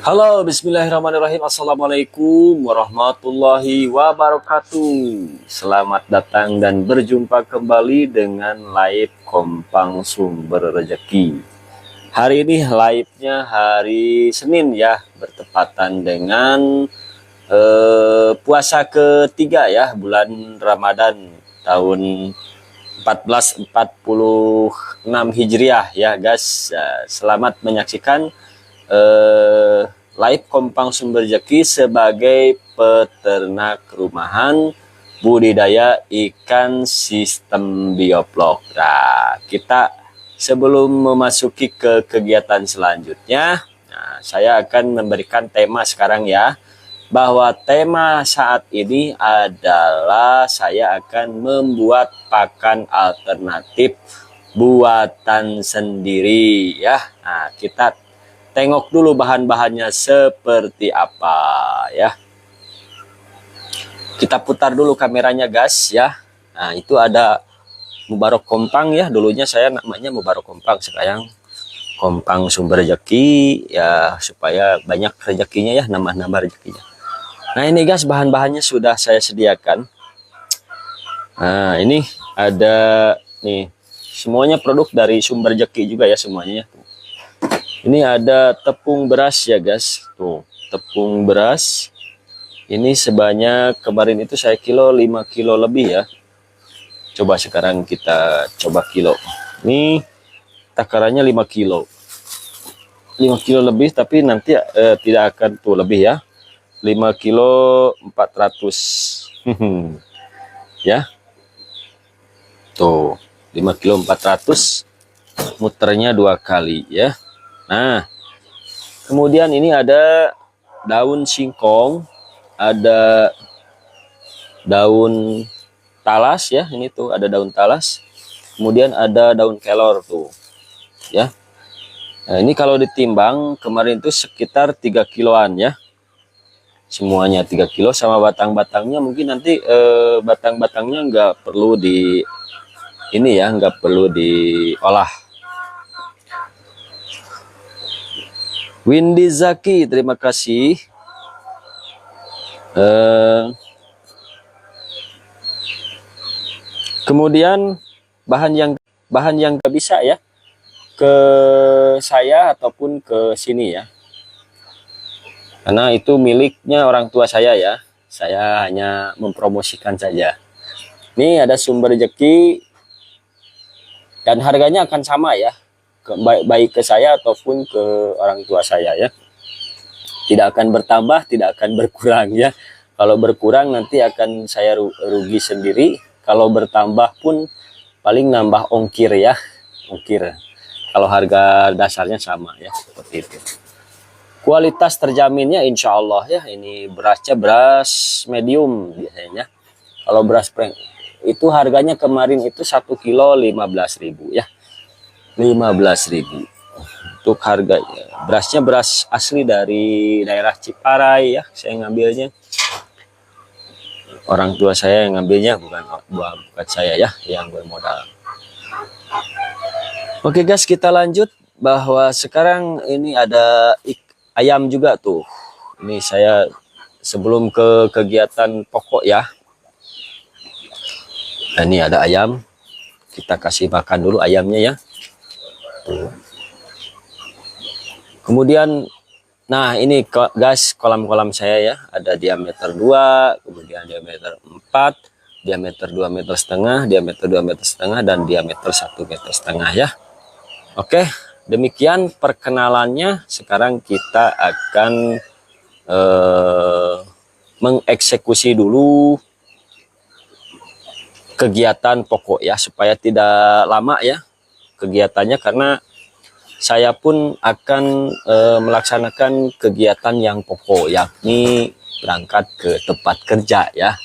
Halo, bismillahirrahmanirrahim. Assalamualaikum warahmatullahi wabarakatuh. Selamat datang dan berjumpa kembali dengan live Kompang Sumber Rezeki. Hari ini live-nya hari Senin ya, bertepatan dengan puasa ketiga ya, bulan Ramadan tahun 1446 Hijriah ya guys. Selamat menyaksikan live Kompang Sumber Rezeki sebagai peternak rumahan budidaya ikan sistem bioblok. Nah, kita sebelum memasuki ke kegiatan selanjutnya, saya akan memberikan tema sekarang ya, bahwa tema saat ini adalah saya akan membuat pakan alternatif buatan sendiri ya. Nah, kita tengok dulu bahan-bahannya seperti apa ya. Kita putar dulu kameranya guys ya. Nah, itu ada Mubarok Kompang ya. Dulunya saya namanya Mubarok Kompang, sekarang Kompang Sumber Rezeki ya, supaya banyak rezekinya ya, nambah-nambah rezekinya. Nah, ini guys bahan-bahannya sudah saya sediakan. Nah, ini ada nih, semuanya produk dari Sumber Rezeki juga ya semuanya ya. Ini ada tepung beras ya guys, tuh tepung beras. Ini sebanyak kemarin itu saya 5 kilo lebih ya. Coba sekarang kita coba kilo. Ini takarannya 5 kilo. 5 kilo lebih, tapi nanti tidak akan tuh lebih ya. 5 kilo 400. Ya. Tuh, 5 kilo 400. Muternya 2 kali ya. Nah, kemudian ini ada daun singkong, ada daun talas ya, ini tuh ada daun talas, kemudian ada daun kelor tuh, ya. Nah, ini kalau ditimbang kemarin itu sekitar 3 kiloan ya, semuanya 3 kilo sama batang-batangnya. Mungkin nanti batang-batangnya nggak perlu di ini ya, nggak perlu diolah. Windy Zaki, terima kasih. Kemudian bahan yang gak bisa ya ke saya ataupun ke sini ya, karena itu miliknya orang tua saya ya. Saya hanya mempromosikan saja. Ini ada Sumber Rezeki dan harganya akan sama ya, baik ke saya ataupun ke orang tua saya ya. Tidak akan bertambah, tidak akan berkurang ya. Kalau berkurang nanti akan saya rugi sendiri. Kalau bertambah pun paling nambah ongkir ya, ongkir. Kalau harga dasarnya sama ya, seperti itu. Kualitas terjaminnya insya Allah ya. Ini berasnya beras medium biasanya. Kalau beras itu harganya kemarin itu 1 kilo 15.000 ya. 15.000 untuk harganya. Berasnya beras asli dari daerah Ciparai ya, saya ngambilnya. Orang tua saya yang ngambilnya, bukan saya ya yang bermodal. Oke guys, kita lanjut, bahwa sekarang ini ada ayam juga tuh. Ini saya sebelum ke kegiatan pokok ya. Nah, ini ada ayam, kita kasih makan dulu ayamnya ya. Kemudian, nah ini guys kolam-kolam saya ya, ada diameter 2, kemudian diameter 4, diameter 2,5 meter, diameter 2,5 meter, dan diameter 1,5 meter ya. Oke, demikian perkenalannya. Sekarang kita akan mengeksekusi dulu kegiatan pokok ya, supaya tidak lama ya kegiatannya, karena saya pun akan melaksanakan kegiatan yang pokok, yakni berangkat ke tempat kerja ya.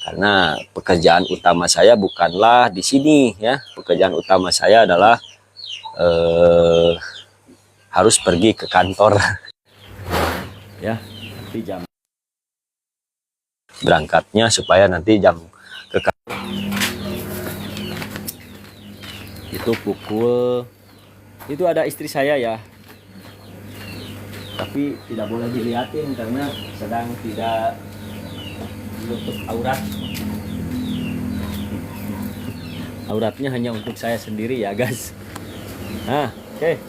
Karena pekerjaan utama saya bukanlah di sini ya. Pekerjaan utama saya adalah harus pergi ke kantor ya. Nanti jam berangkatnya supaya nanti jam ke kantor itu pukul. Itu ada istri saya ya, tapi tidak boleh dilihatin karena sedang tidak menutup auratnya hanya untuk saya sendiri ya guys. Nah oke.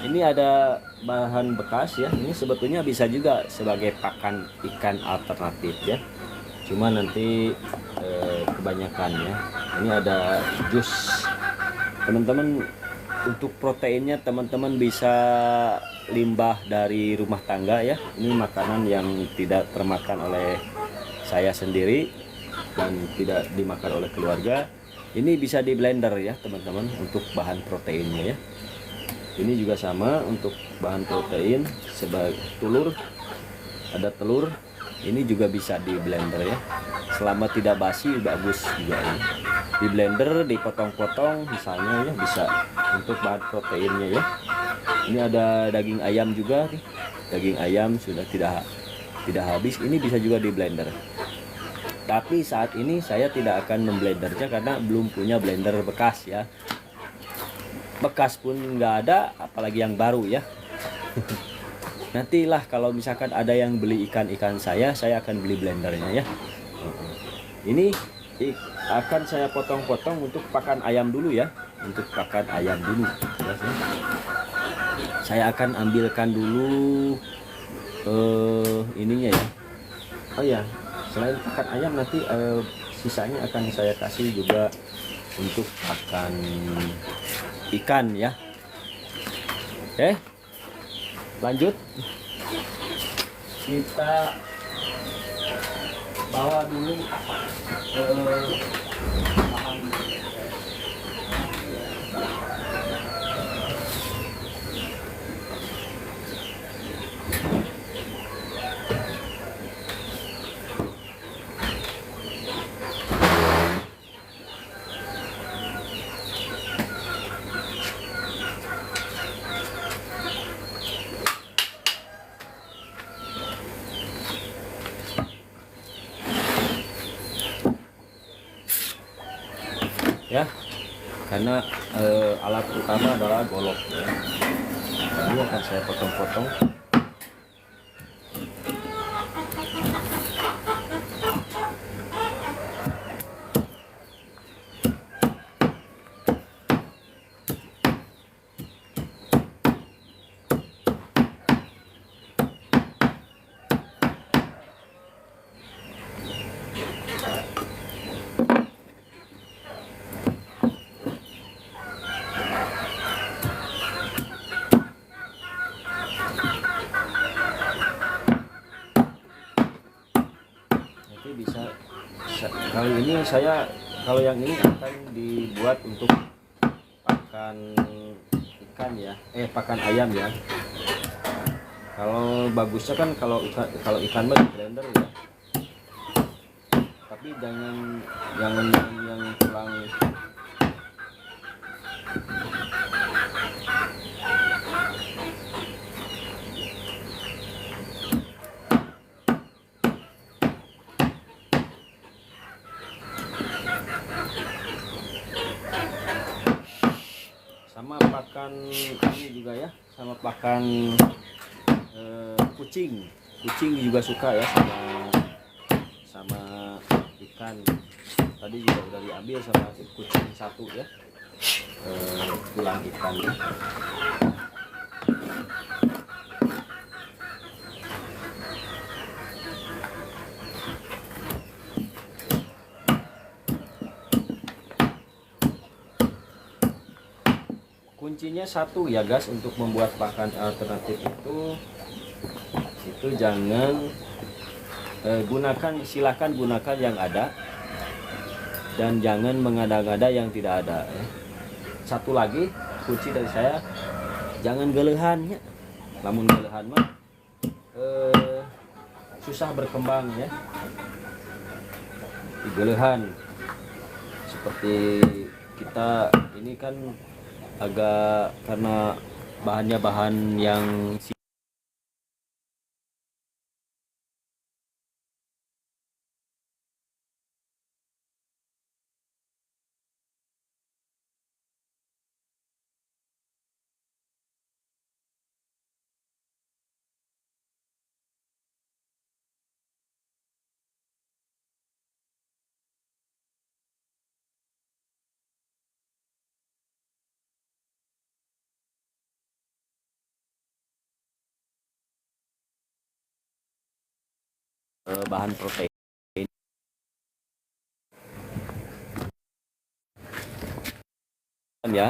Ini ada bahan bekas ya, ini sebetulnya bisa juga sebagai pakan ikan alternatif ya, cuma nanti kebanyakan ya. Ini ada jus teman-teman. Untuk proteinnya teman-teman bisa limbah dari rumah tangga ya, ini makanan yang tidak termakan oleh saya sendiri dan tidak dimakan oleh keluarga. Ini bisa di blender ya teman-teman untuk bahan proteinnya ya. Ini juga sama untuk bahan protein sebagai telur, ada telur, ini juga bisa di blender ya, selama tidak basi bagus juga ini. Di blender dipotong-potong misalnya ya, bisa untuk bahan proteinnya ya. Ini ada daging ayam juga nih, daging ayam sudah tidak habis, ini bisa juga di blender. Tapi saat ini saya tidak akan memblendernya karena belum punya blender bekas ya. Bekas pun nggak ada, apalagi yang baru ya. Nantilah kalau misalkan ada yang beli ikan saya akan beli blendernya ya. Ini akan saya potong-potong untuk pakan ayam dulu ya, untuk pakan ayam dulu. Saya akan ambilkan dulu ininya ya. Oh ya, selain pakan ayam nanti sisanya akan saya kasih juga untuk pakan ikan ya. Oke, lanjut kita bawa dulu bahan. Ya, karena alat utama adalah golok ya. Ini akan saya potong-potong. Bisa kali ini kalau yang ini akan dibuat untuk pakan ikan ya, pakan ayam ya. Kalau bagusnya kan kalau ikan mah di blender ya, tapi jangan yang tulang. Sama pakan ini juga ya, sama pakan kucing juga suka ya sama ikan. Tadi juga udah diambil sama kucing satu ya, tulang ikannya. Kuncinya satu ya guys, untuk membuat pakan alternatif itu jangan silahkan gunakan yang ada dan jangan mengada-ngada yang tidak ada ya. Satu lagi kunci dari saya, jangan gelehan ya. Namun gelehan mah susah berkembang ya. Di gelehan seperti kita ini kan agak, karena bahannya bahan yang bahan protein ya.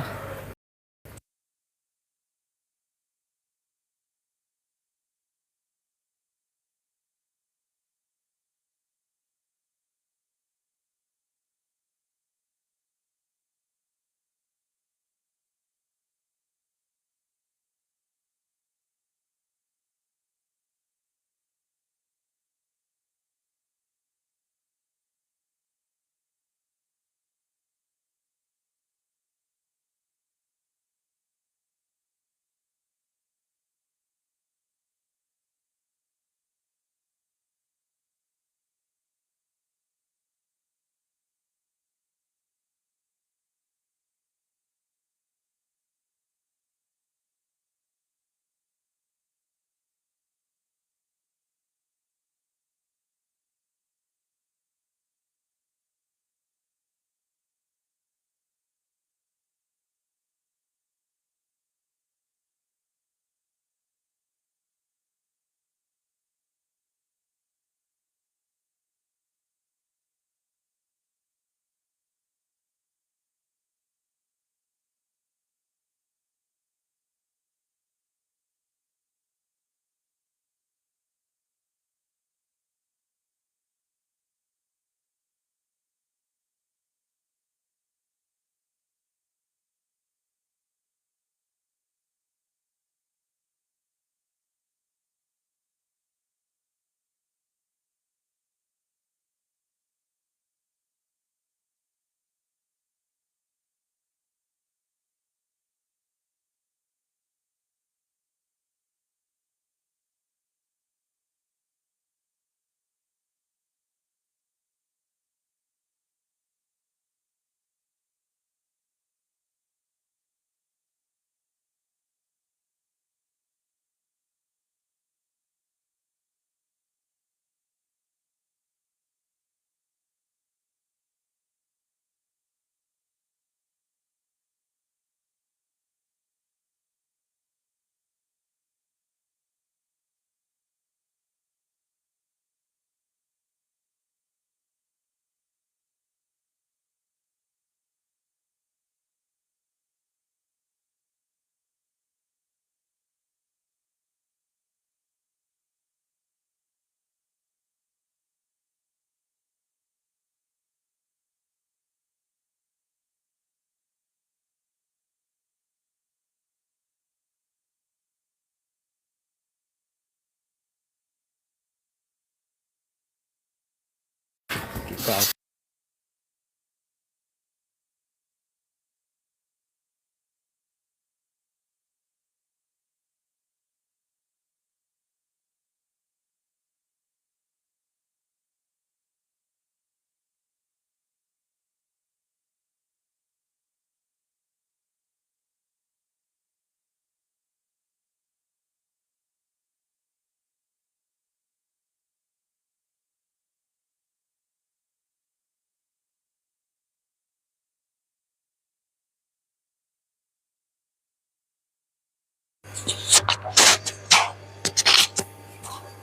Kita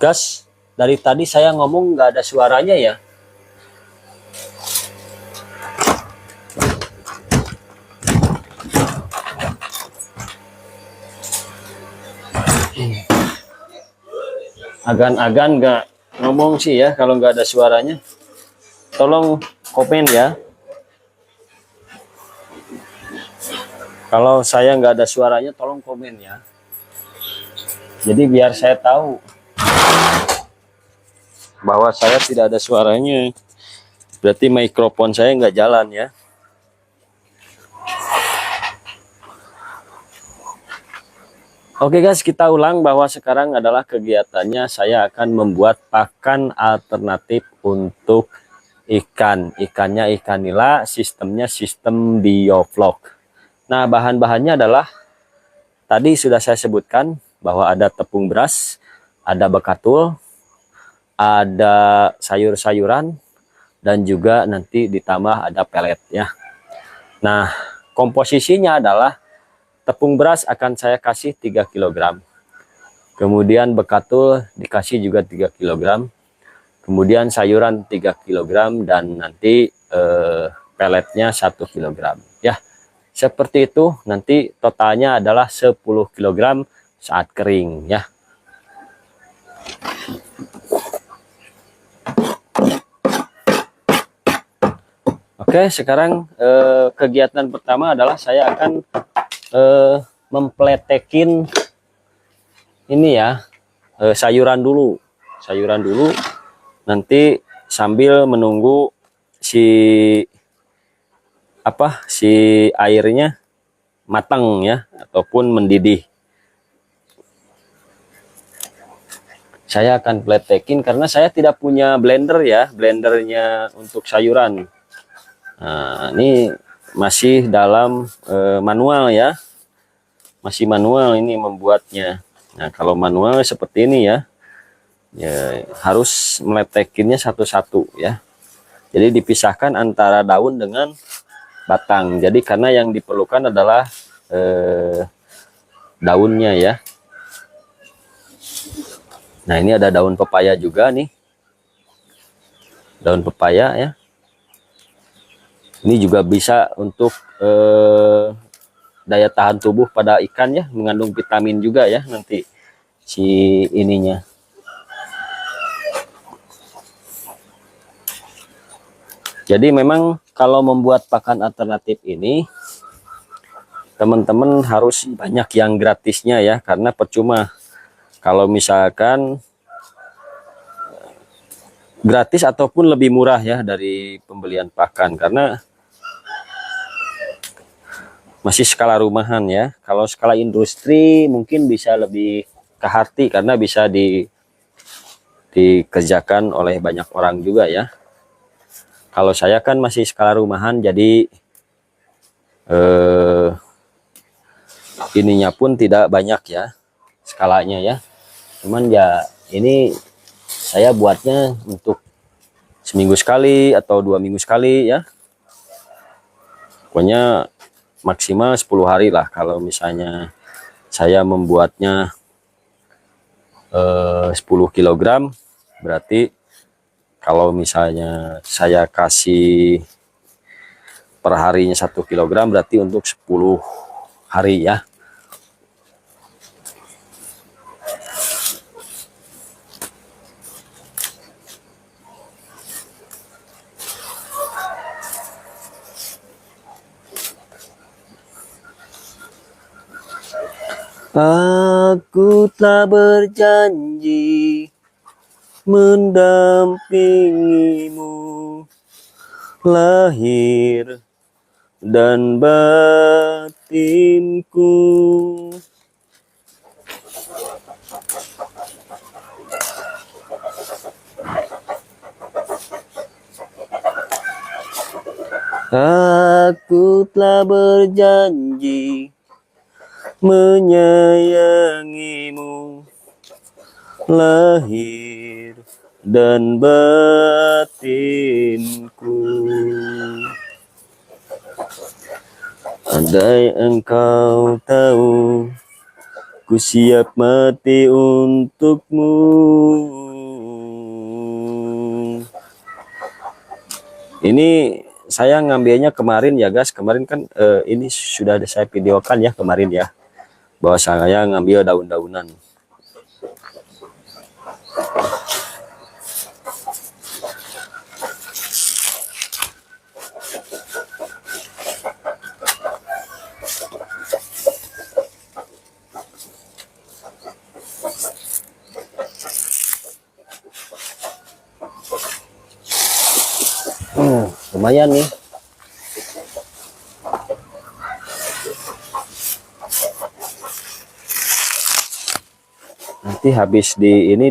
gas. Dari tadi saya ngomong nggak ada suaranya ya. Agan-agan nggak ngomong sih ya kalau nggak ada suaranya. Tolong komen ya. Kalau saya nggak ada suaranya, tolong komen ya. Jadi biar saya tahu bahwa saya tidak ada suaranya. Berarti mikrofon saya nggak jalan ya. Oke guys, kita ulang bahwa sekarang adalah kegiatannya saya akan membuat pakan alternatif untuk ikan. Ikannya ikan nila, sistemnya sistem bioflok. Nah, bahan-bahannya adalah tadi sudah saya sebutkan bahwa ada tepung beras, ada bekatul, ada sayur-sayuran, dan juga nanti ditambah ada pelet ya. Nah, komposisinya adalah tepung beras akan saya kasih 3 kg. Kemudian bekatul dikasih juga 3 kg. kemudian sayuran 3 kg, dan nanti peletnya 1 kg ya. Seperti itu, nanti totalnya adalah 10 kg saat kering ya. Oke, sekarang kegiatan pertama adalah saya akan mempletekin ini ya, sayuran dulu. Nanti sambil menunggu si airnya matang ya, ataupun mendidih. Saya akan pletekin karena saya tidak punya blender ya, blendernya untuk sayuran. Nah, ini masih dalam manual ya, masih manual ini membuatnya. Nah, kalau manual seperti ini ya, harus meletekinnya satu-satu ya. Jadi dipisahkan antara daun dengan batang. Jadi karena yang diperlukan adalah daunnya ya. Nah, ini ada daun pepaya juga nih, daun pepaya ya. Ini juga bisa untuk daya tahan tubuh pada ikan ya, mengandung vitamin juga ya nanti si ininya. Jadi memang kalau membuat pakan alternatif ini, teman-teman harus banyak yang gratisnya ya, karena percuma kalau misalkan gratis ataupun lebih murah ya dari pembelian pakan, karena masih skala rumahan ya. Kalau skala industri mungkin bisa lebih ke hati karena bisa dikerjakan oleh banyak orang juga ya. Kalau saya kan masih skala rumahan, jadi ininya pun tidak banyak ya skalanya ya. Cuman ya ini saya buatnya untuk seminggu sekali atau 2 minggu sekali ya. Pokoknya maksimal 10 hari lah kalau misalnya saya membuatnya 10 kg, berarti kalau misalnya saya kasih per harinya 1 kg, berarti untuk 10 hari ya. Aku telah berjanji mendampingimu lahir dan batinku. Aku telah berjanji menyayangimu lahir dan batinku. Andai engkau tahu, ku siap mati untukmu. Ini saya ngambilnya kemarin ya guys. Kemarin kan ini sudah saya videokan ya kemarin ya, bahwa saya ngambil daun-daunan. Lumayan nih. Nanti habis di ini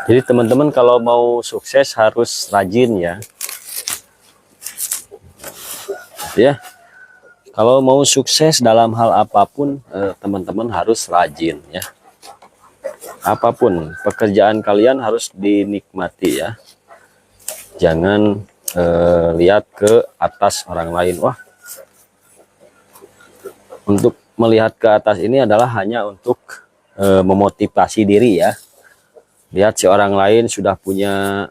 Jadi teman-teman kalau mau sukses harus rajin ya. Ya. Kalau mau sukses dalam hal apapun, teman-teman harus rajin ya. Apapun pekerjaan kalian harus dinikmati ya. Jangan lihat ke atas orang lain. Wah, untuk melihat ke atas ini adalah hanya untuk memotivasi diri ya. Lihat si orang lain sudah punya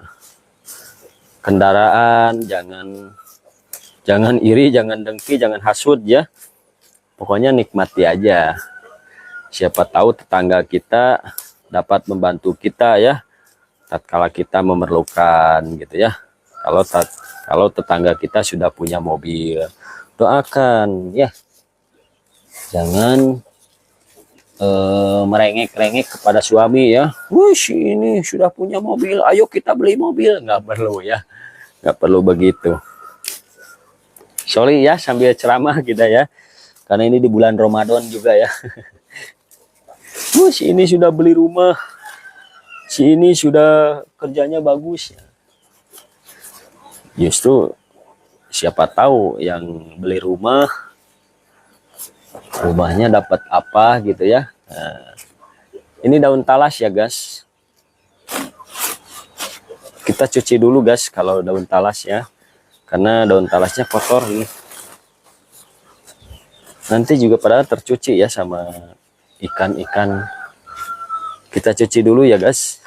kendaraan, jangan iri, jangan dengki, jangan hasud ya. Pokoknya nikmati aja. Siapa tahu tetangga kita dapat membantu kita ya, tatkala kita memerlukan gitu ya. Kalau tetangga kita sudah punya mobil, doakan ya. Jangan merengek-rengek kepada suami ya. Wih, ini sudah punya mobil, ayo kita beli mobil. Nggak perlu ya, nggak perlu begitu. Sorry ya sambil ceramah kita ya, karena ini di bulan Ramadan juga ya. Wih, si ini sudah beli rumah, si ini sudah kerjanya bagus ya. Justru siapa tahu yang beli rumahnya dapat apa gitu ya. Nah, ini daun talas ya guys, kita cuci dulu guys kalau daun talas ya, karena daun talasnya kotor nih. Nanti juga pada tercuci ya sama ikan-ikan. Kita cuci dulu ya guys.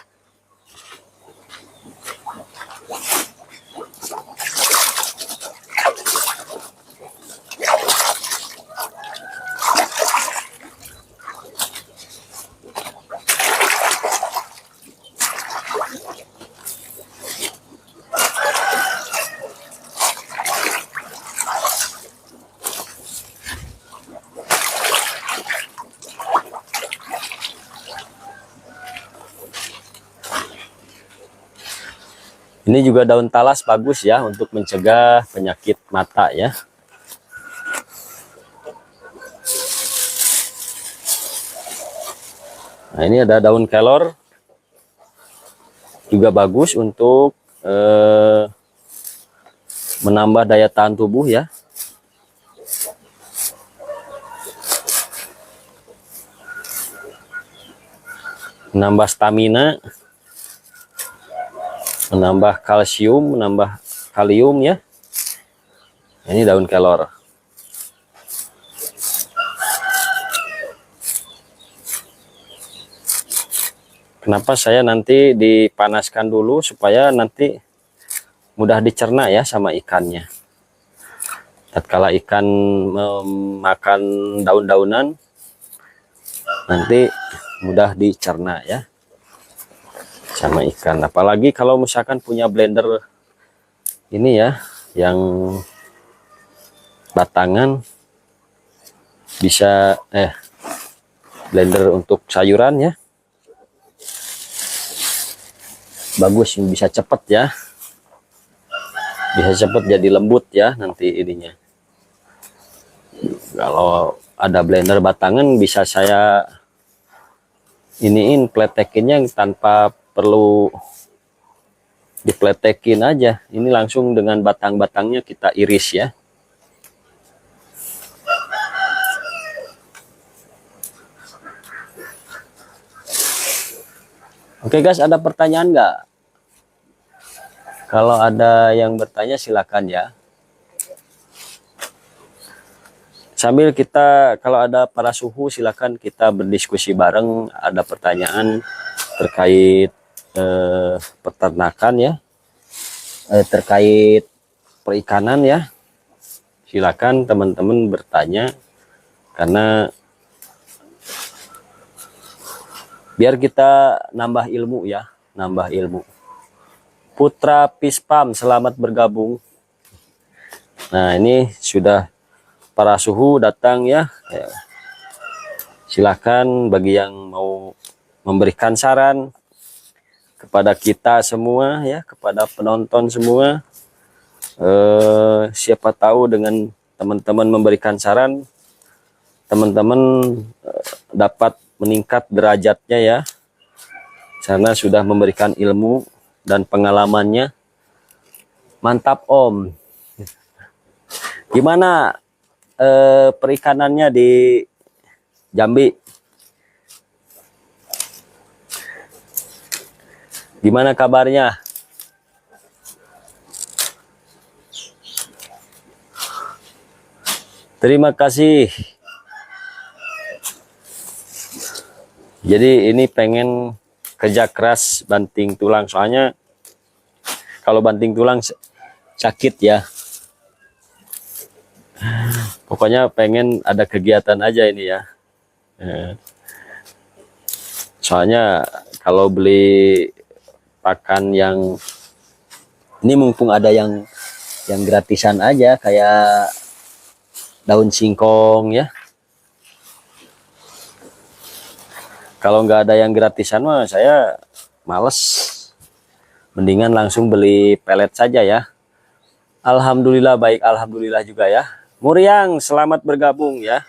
Ini juga daun talas bagus ya untuk mencegah penyakit mata ya. Nah, ini ada daun kelor juga bagus untuk menambah daya tahan tubuh ya. Menambah stamina, menambah kalsium, menambah kalium ya. Ini daun kelor. Kenapa saya nanti dipanaskan dulu supaya nanti mudah dicerna ya sama ikannya. Tatkala ikan memakan daun-daunan, nanti mudah dicerna ya sama ikan. Apalagi kalau misalkan punya blender ini ya yang batangan, bisa blender untuk sayuran ya, bagus, bisa cepet ya, bisa cepet jadi lembut ya nanti ininya. Kalau ada blender batangan bisa saya iniin, pletekinnya tanpa perlu dipletekin aja, ini langsung dengan batang-batangnya kita iris ya. Oke guys, ada pertanyaan nggak? Kalau ada yang bertanya silakan ya. Sambil kita, kalau ada para suhu silakan kita berdiskusi bareng. Ada pertanyaan terkait peternakan ya, terkait perikanan ya, silakan teman-teman bertanya, karena biar kita nambah ilmu ya, nambah ilmu. Putra Pispam, selamat bergabung. Nah, ini sudah para suhu datang ya. Silakan bagi yang mau memberikan saran kepada kita semua ya, kepada penonton semua. Siapa tahu dengan teman-teman memberikan saran, teman-teman dapat meningkat derajatnya ya, karena sudah memberikan ilmu dan pengalamannya. Mantap Om. Gimana perikanannya di Jambi? Gimana kabarnya? Terima kasih. Jadi ini pengen kerja keras banting tulang, soalnya kalau banting tulang sakit ya. Pokoknya pengen ada kegiatan aja ini ya. Soalnya kalau beli pakan yang ini mumpung ada yang gratisan aja, kayak daun singkong ya. Kalau nggak ada yang gratisan mah saya males. Mendingan langsung beli pelet saja ya. Alhamdulillah baik, alhamdulillah juga ya. Muriang, selamat bergabung ya.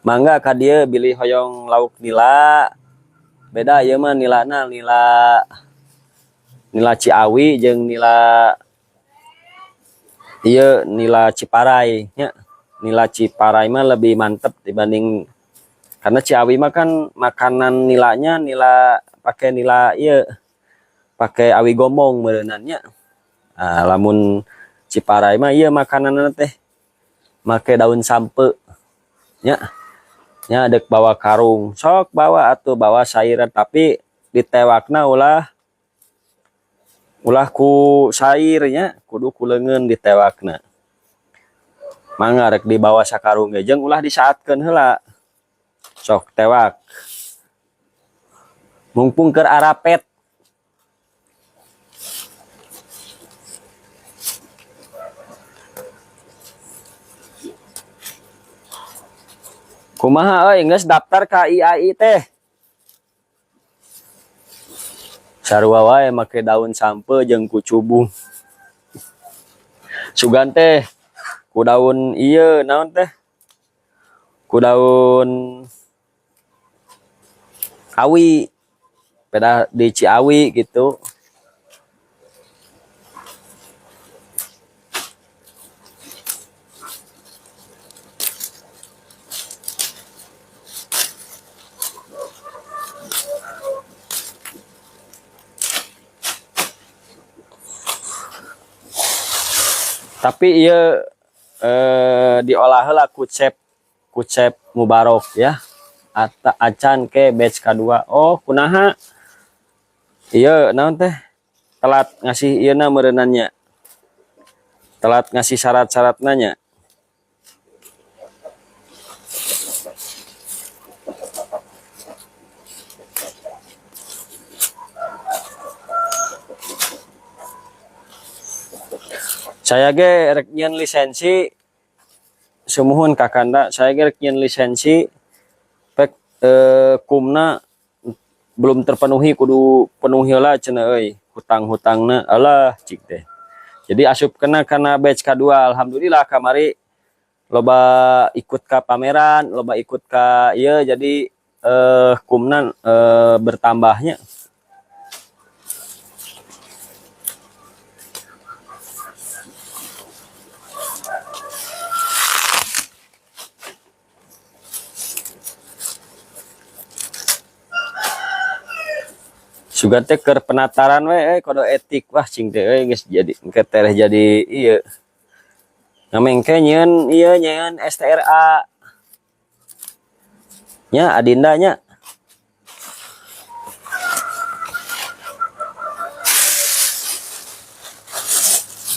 Mangga ka dieu bilih hoyong lauk nila. Beda ieu mah nilana nila Ciawi jeung nila ieu nila Ciparai nya. Nila Ciparai mah lebih mantep dibanding, karena Ciawi mah kan makanan nilanya pakai nila iya, pakai awi gombong mereunannya. Nah, lamun Ciparai mah iya makanan teh make daun sampe nya. Nya dek bawa karung, sok bawa atau bawa sayuran, tapi ditewakna ulah ku sairnya kudu kuleungeun ditewakna. Mangga rek dibawa sakarung ge jeung ulah disaatkeun heula. Sok tewak. Mumpung keur arapet. Kumaha euy geus daftar ka IAI teh? Sarua wae make daun sampe jeung kucubung. Sugan teh ku daun ieu naon teh? Ku daun awi, beda di Ciawi gitu. Tapi iya diolah heula kucep Mubarok ya. Acan ke batch kedua. Oh kunaha? Iya naon teh? Telat ngasih ieuna meureunannya. Telat ngasih syarat-syarat nanya. Saya ge rek nyieun lisensi sumuhun kakanda, saya ge rek nyieun lisensi pek kumna belum terpenuhi, kudu penuhi heula cenah euy hutang-hutangna alah cik teh. Jadi asup kena kana batch kadua, alhamdulillah kamari loba ikut ka pameran, loba ikut ka ieu, jadi kumna bertambahnya. Sugan teh keur penataran we kode etik wah cing teh geus jadi ketereh jadi ieu. Ngamengke nyieun ieu nyieun STRA. Nya adinda nya.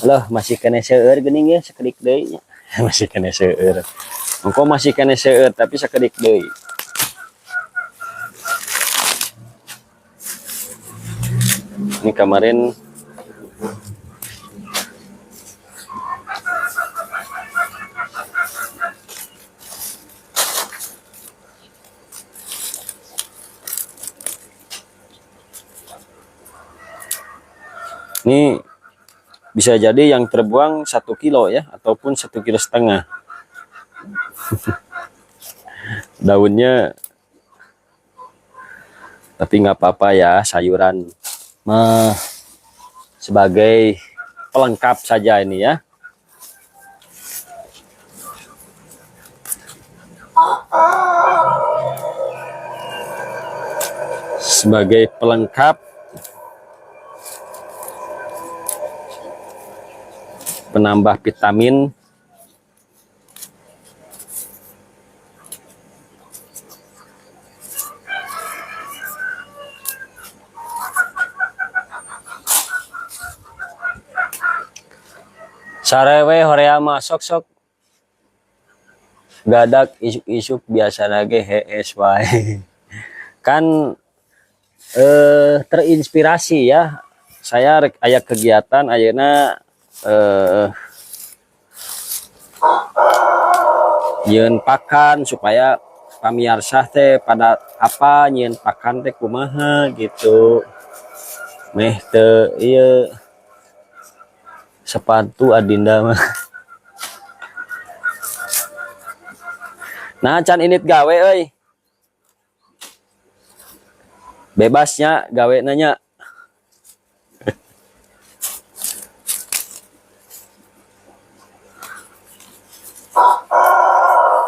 Loh masih kene seueur geuning ya sakedik deui nya. Masih kene seueur. Engko masih kene seueur tapi sakedik deui. Ini kemarin ini bisa jadi yang terbuang 1 kilo ya, ataupun 1,5 kilo. Daunnya Tapi nggak apa-apa ya, sayuran sebagai pelengkap saja ini ya. Sebagai pelengkap, penambah vitamin. Sarewe horea masuk sok gadak isuk-isuk biasa lagi hees wae. Kan terinspirasi ya. Saya aya kegiatan ayeuna nyeun pakan supaya pamiarsa teh pada apa nyeun pakan teh kumaha gitu. Meh teu ieu sepatu adinda mah. Nah can init gawe euy. Bebasnya gawe nanya.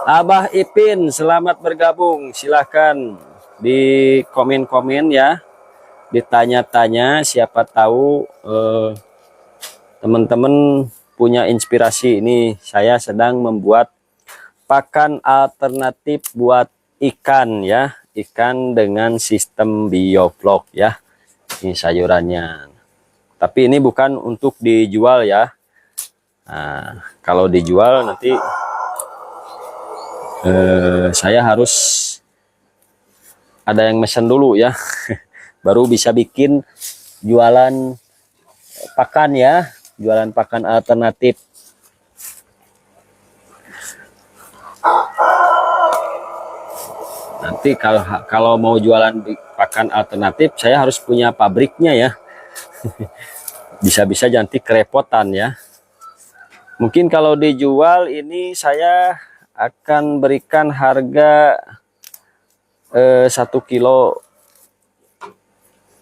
Abah Ipin selamat bergabung, silahkan di komen-komen ya, ditanya-tanya, siapa tahu teman-teman punya inspirasi. Ini saya sedang membuat pakan alternatif buat ikan ya, ikan dengan sistem bioflok ya. Ini sayurannya, tapi ini bukan untuk dijual ya. Nah, kalau dijual nanti saya harus ada yang mesen dulu ya. Baru bisa bikin jualan pakan ya, jualan pakan alternatif. Nanti kalau mau jualan pakan alternatif saya harus punya pabriknya ya. Bisa-bisa nanti kerepotan ya. Mungkin kalau dijual ini saya akan berikan harga 1 kilo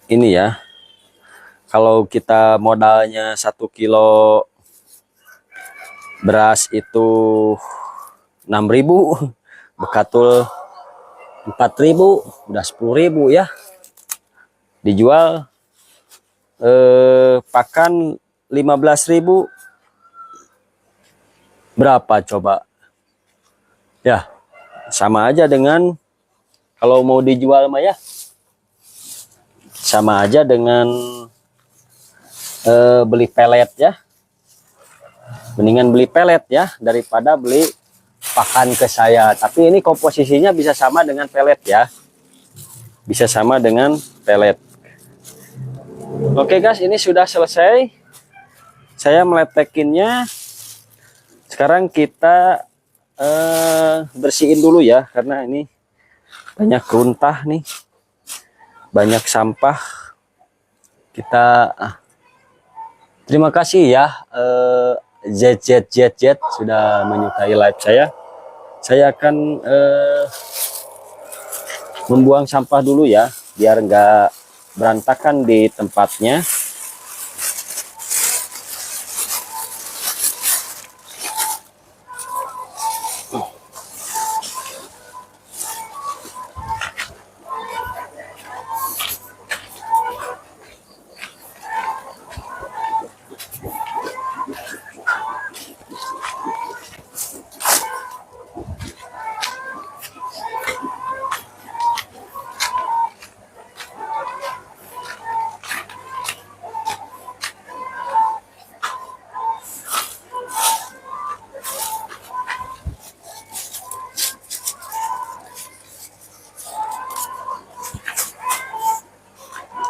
ini ya. Kalau kita modalnya 1 kilo beras itu 6.000, bekatul 4.000, udah 10.000 ya. Dijual pakan 15.000, berapa coba? Ya, sama aja dengan kalau mau dijual mah ya. Sama aja dengan beli pelet ya. Mendingan beli pelet ya daripada beli pakan ke saya. Tapi ini komposisinya bisa sama dengan pelet ya. Bisa sama dengan pelet. Oke guys, ini sudah selesai. Saya meletekinnya. Sekarang kita bersihin dulu ya, karena ini banyak runtah nih, banyak sampah. Kita terima kasih ya ZZZZ sudah menyukai live saya. Saya akan membuang sampah dulu ya, biar nggak berantakan di tempatnya.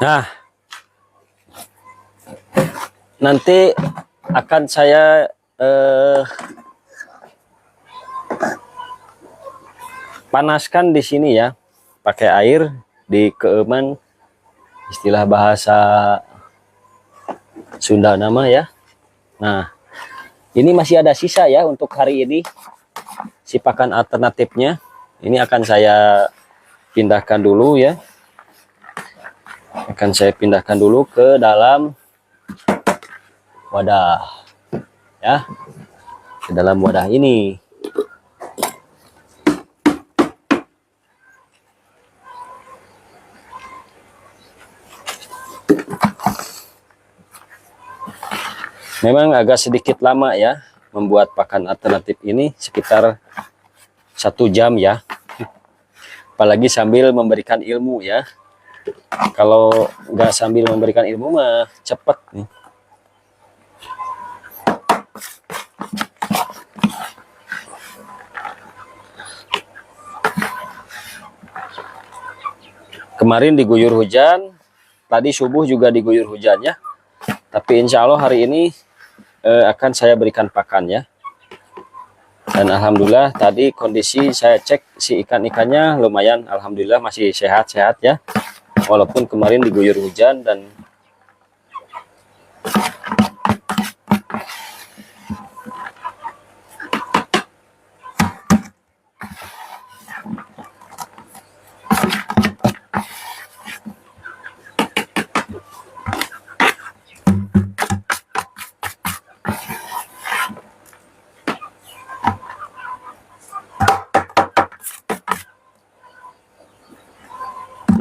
Nah, nanti akan saya panaskan di sini ya, pakai air di keeman, istilah bahasa Sunda nama ya. Nah, ini masih ada sisa ya untuk hari ini, si pakan alternatifnya. Ini akan saya pindahkan dulu ya. Akan saya pindahkan dulu ke dalam wadah ya, ke dalam wadah ini. Memang agak sedikit lama ya membuat pakan alternatif ini, sekitar 1 jam ya, apalagi sambil memberikan ilmu ya. Kalau nggak sambil memberikan ilmu mah cepet nih. Kemarin diguyur hujan, tadi subuh juga diguyur hujan ya, tapi insya Allah hari ini akan saya berikan pakan ya. Dan alhamdulillah tadi kondisi saya cek si ikan-ikannya lumayan, alhamdulillah masih sehat-sehat ya, walaupun kemarin diguyur hujan. Dan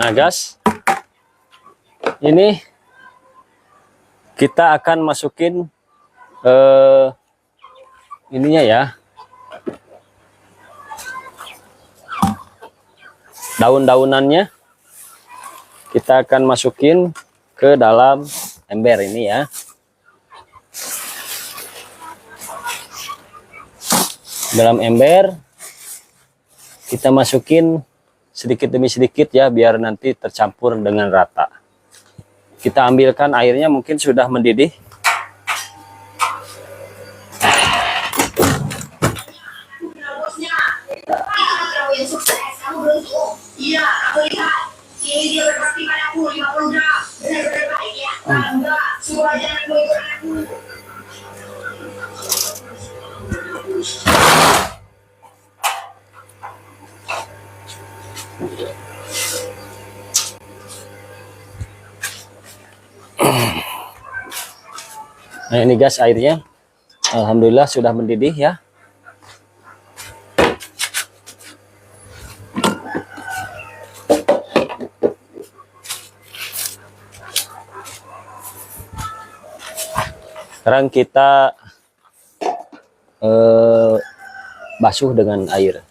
nah guys, ini kita akan masukin ininya ya, daun-daunannya kita akan masukin ke dalam ember ini ya. Dalam ember kita masukin sedikit demi sedikit ya, biar nanti tercampur dengan rata. Kita ambilkan airnya, mungkin sudah mendidih. Nah ini guys airnya, alhamdulillah sudah mendidih ya. Sekarang kita basuh dengan air,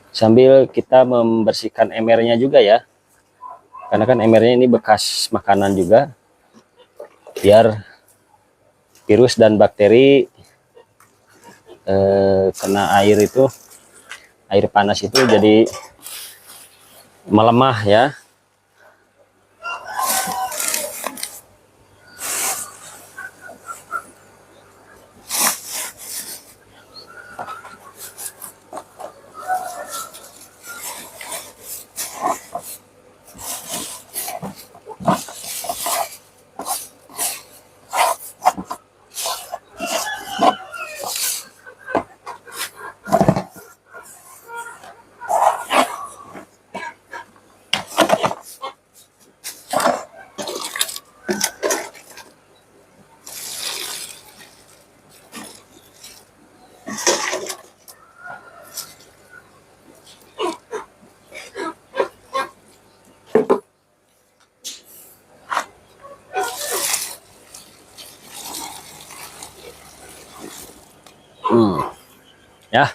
sambil kita membersihkan embernya juga ya, karena kan embernya ini bekas makanan juga, biar virus dan bakteri kena air itu, air panas itu jadi melemah ya. Ya.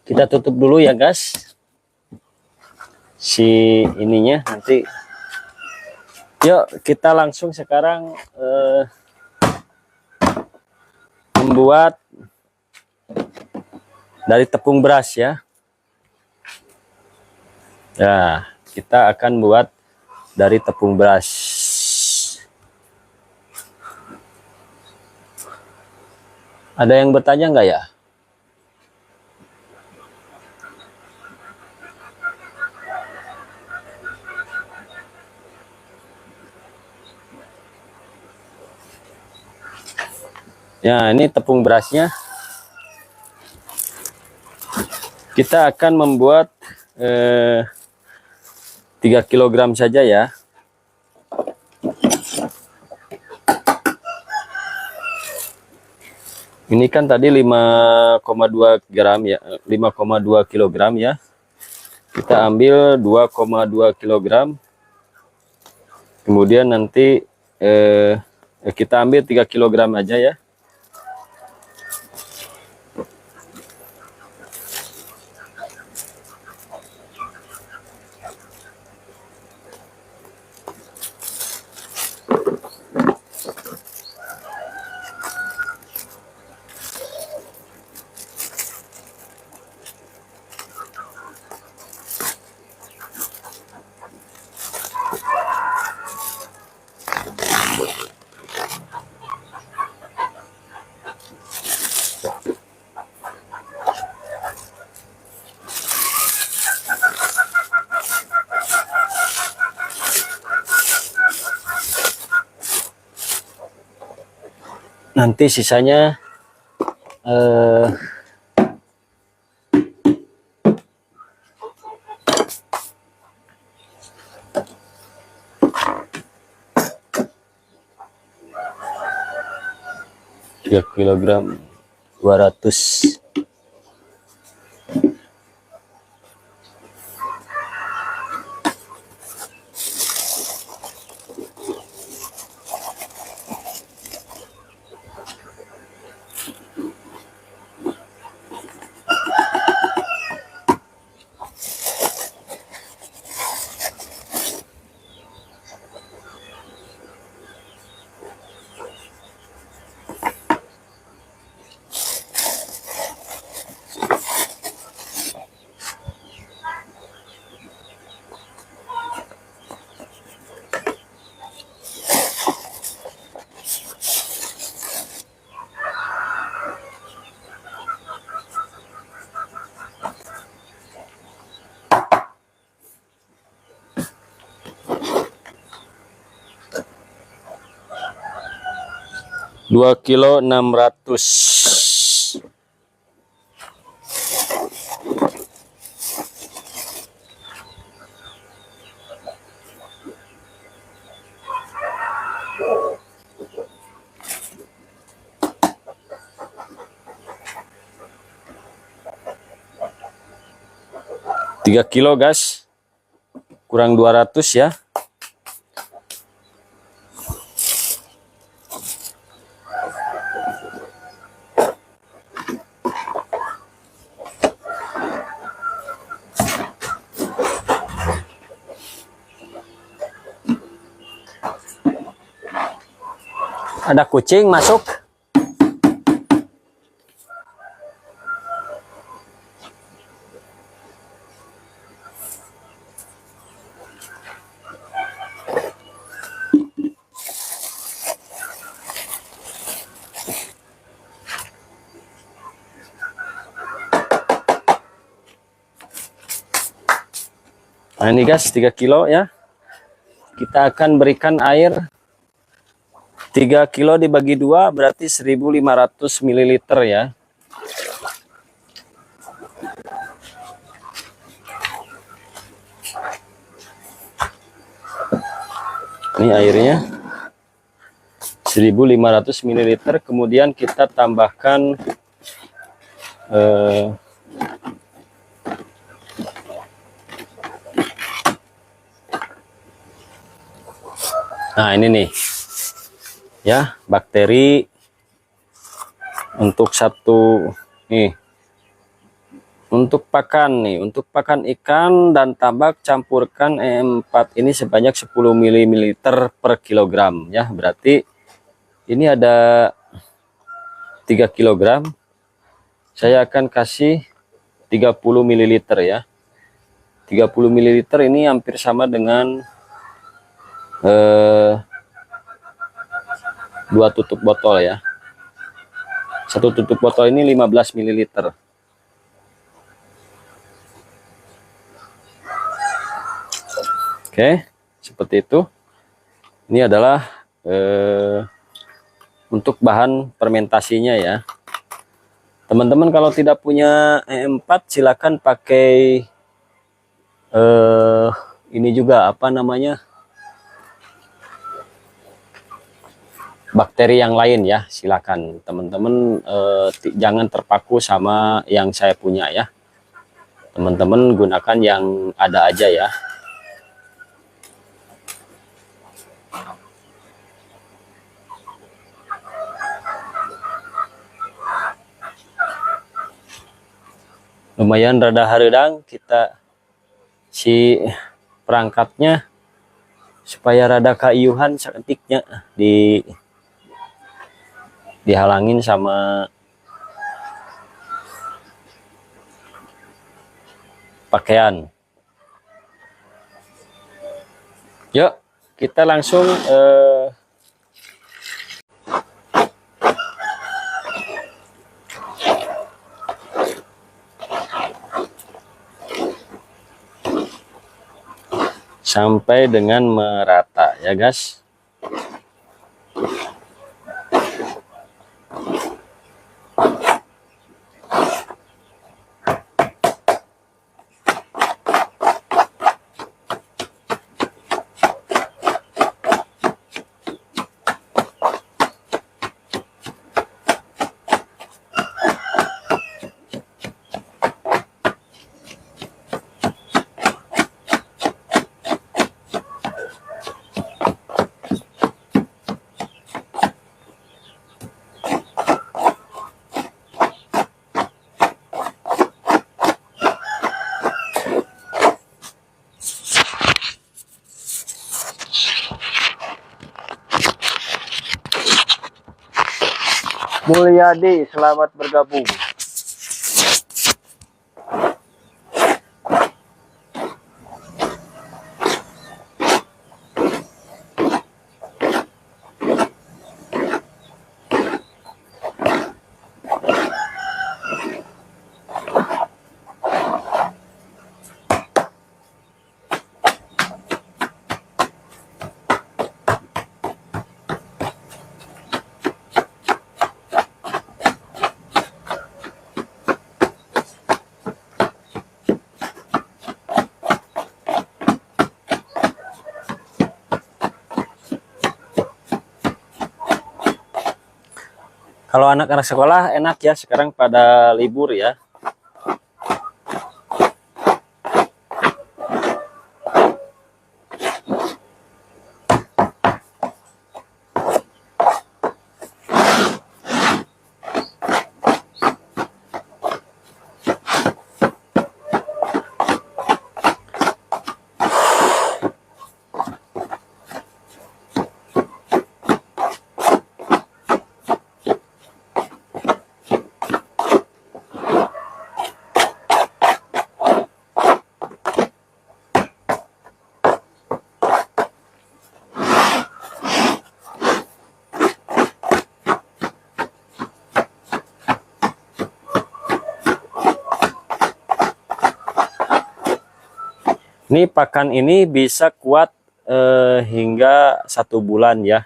Kita tutup dulu ya guys, si ininya nanti. Yuk kita langsung sekarang membuat dari tepung beras ya. Ya, kita akan buat dari tepung beras. Ada yang bertanya nggak ya? Ya, ini tepung berasnya. Kita akan membuat 3 kg saja ya. Ini kan tadi 5,2 gram ya, 5,2 kg ya. Kita ambil 2,2 kg. Kemudian nanti kita ambil 3 kg aja ya. Nanti sisanya 3 kg 200. Dua kilo 600. Tiga kilo guys, kurang 200 ya. Ada kucing masuk. Nah ini guys 3 kilo ya. Kita akan berikan air 3 kilo dibagi 2 berarti 1500 ml ya. Ini airnya 1500 ml, kemudian kita tambahkan nah ini nih ya, bakteri untuk satu nih, untuk pakan nih, untuk pakan ikan dan tambak campurkan E4 ini sebanyak 10 ml per kilogram ya. Berarti ini ada 3 kg, saya akan kasih 30 ml ya. 30 ml ini hampir sama dengan 2 tutup botol ya. Satu tutup botol ini 15 ml. Oke, seperti itu. Ini adalah untuk bahan fermentasinya ya. Teman-teman kalau tidak punya E4 silakan pakai ini juga apa namanya, bakteri yang lain ya. Silakan teman-teman, jangan terpaku sama yang saya punya ya. Teman-teman gunakan yang ada aja ya. Lumayan rada hareudang kita si perangkatnya supaya rada kaiuhan saketiknya dihalangin sama pakaian. Yuk kita langsung sampai dengan merata ya guys. Mulyadi, selamat bergabung. Kalau anak-anak sekolah enak ya, sekarang pada libur ya. Ini pakan ini bisa kuat hingga 1 bulan ya.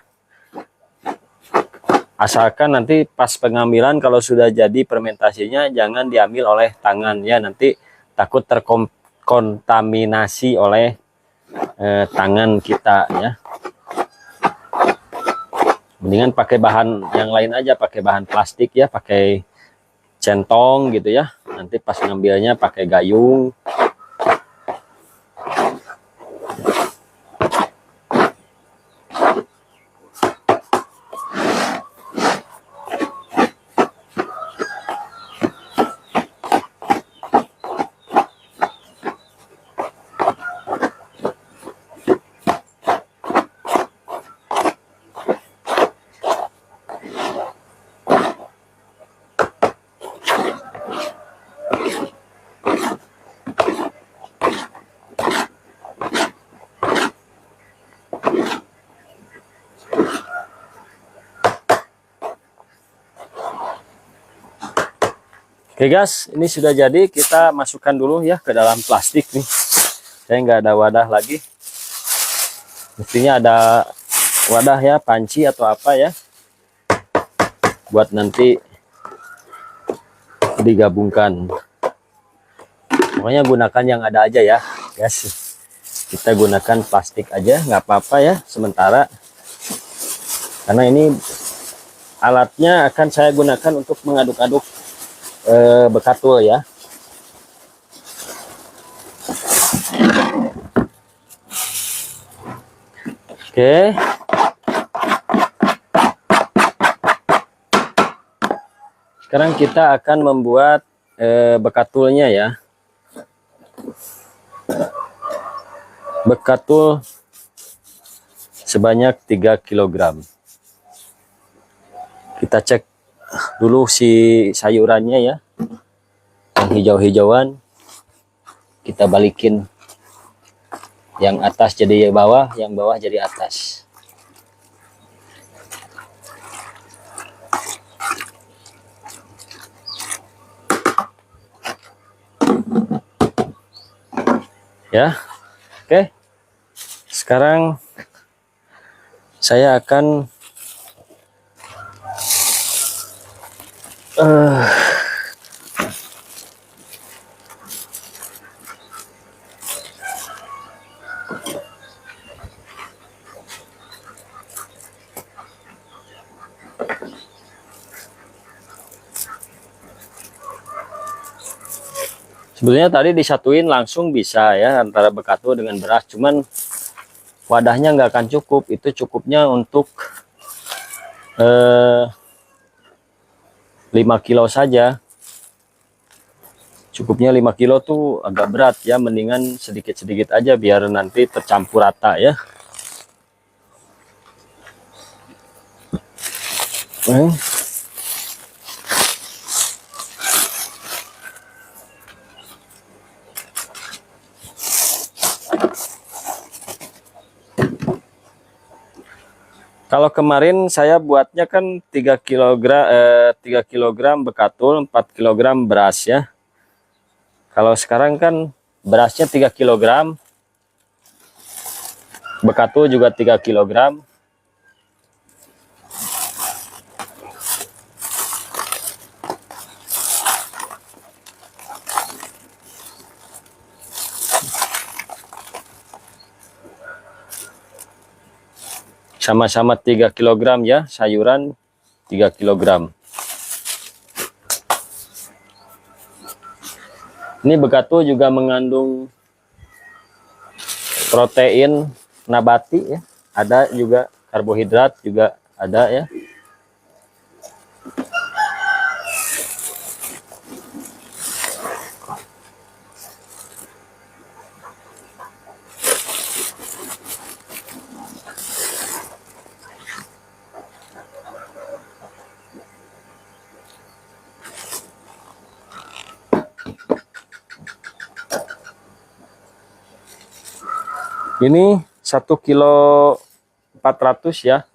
Asalkan nanti pas pengambilan kalau sudah jadi fermentasinya jangan diambil oleh tangan ya, nanti takut terkontaminasi oleh tangan kita ya. Mendingan pakai bahan yang lain aja, pakai bahan plastik ya, pakai centong gitu ya. Nanti pas ngambilnya pakai gayung. Oke guys, ini sudah jadi. Kita masukkan dulu ya ke dalam plastik nih. Saya nggak ada wadah lagi. Mestinya ada wadah ya, panci atau apa ya, buat nanti digabungkan. Pokoknya gunakan yang ada aja ya guys. Kita gunakan plastik aja, nggak apa-apa ya sementara. Karena ini alatnya akan saya gunakan untuk mengaduk-aduk bekatul ya. Oke. Sekarang kita akan membuat bekatulnya ya. Bekatul sebanyak 3 kg. Kita cek dulu si sayurannya ya. Yang hijau-hijauan kita balikin. Yang atas jadi bawah, yang bawah jadi atas. Ya. Oke. Sekarang saya akan sebenarnya tadi disatuin langsung bisa ya antara bekatul dengan beras, cuman wadahnya nggak akan cukup. Itu cukupnya untuk 5 kilo saja. Cukupnya 5 kilo tuh agak berat ya, mendingan sedikit-sedikit aja biar nanti tercampur rata ya. Kalau kemarin saya buatnya kan 3 kilogram bekatul, 4 kilogram beras ya. Kalau sekarang kan berasnya 3 kilogram, bekatul juga 3 kilogram. Sama-sama 3 kilogram ya, sayuran 3 kilogram. Ini bekatul juga mengandung protein nabati ya, ada juga karbohidrat juga ada ya. Ini 1 kilo 400 ya.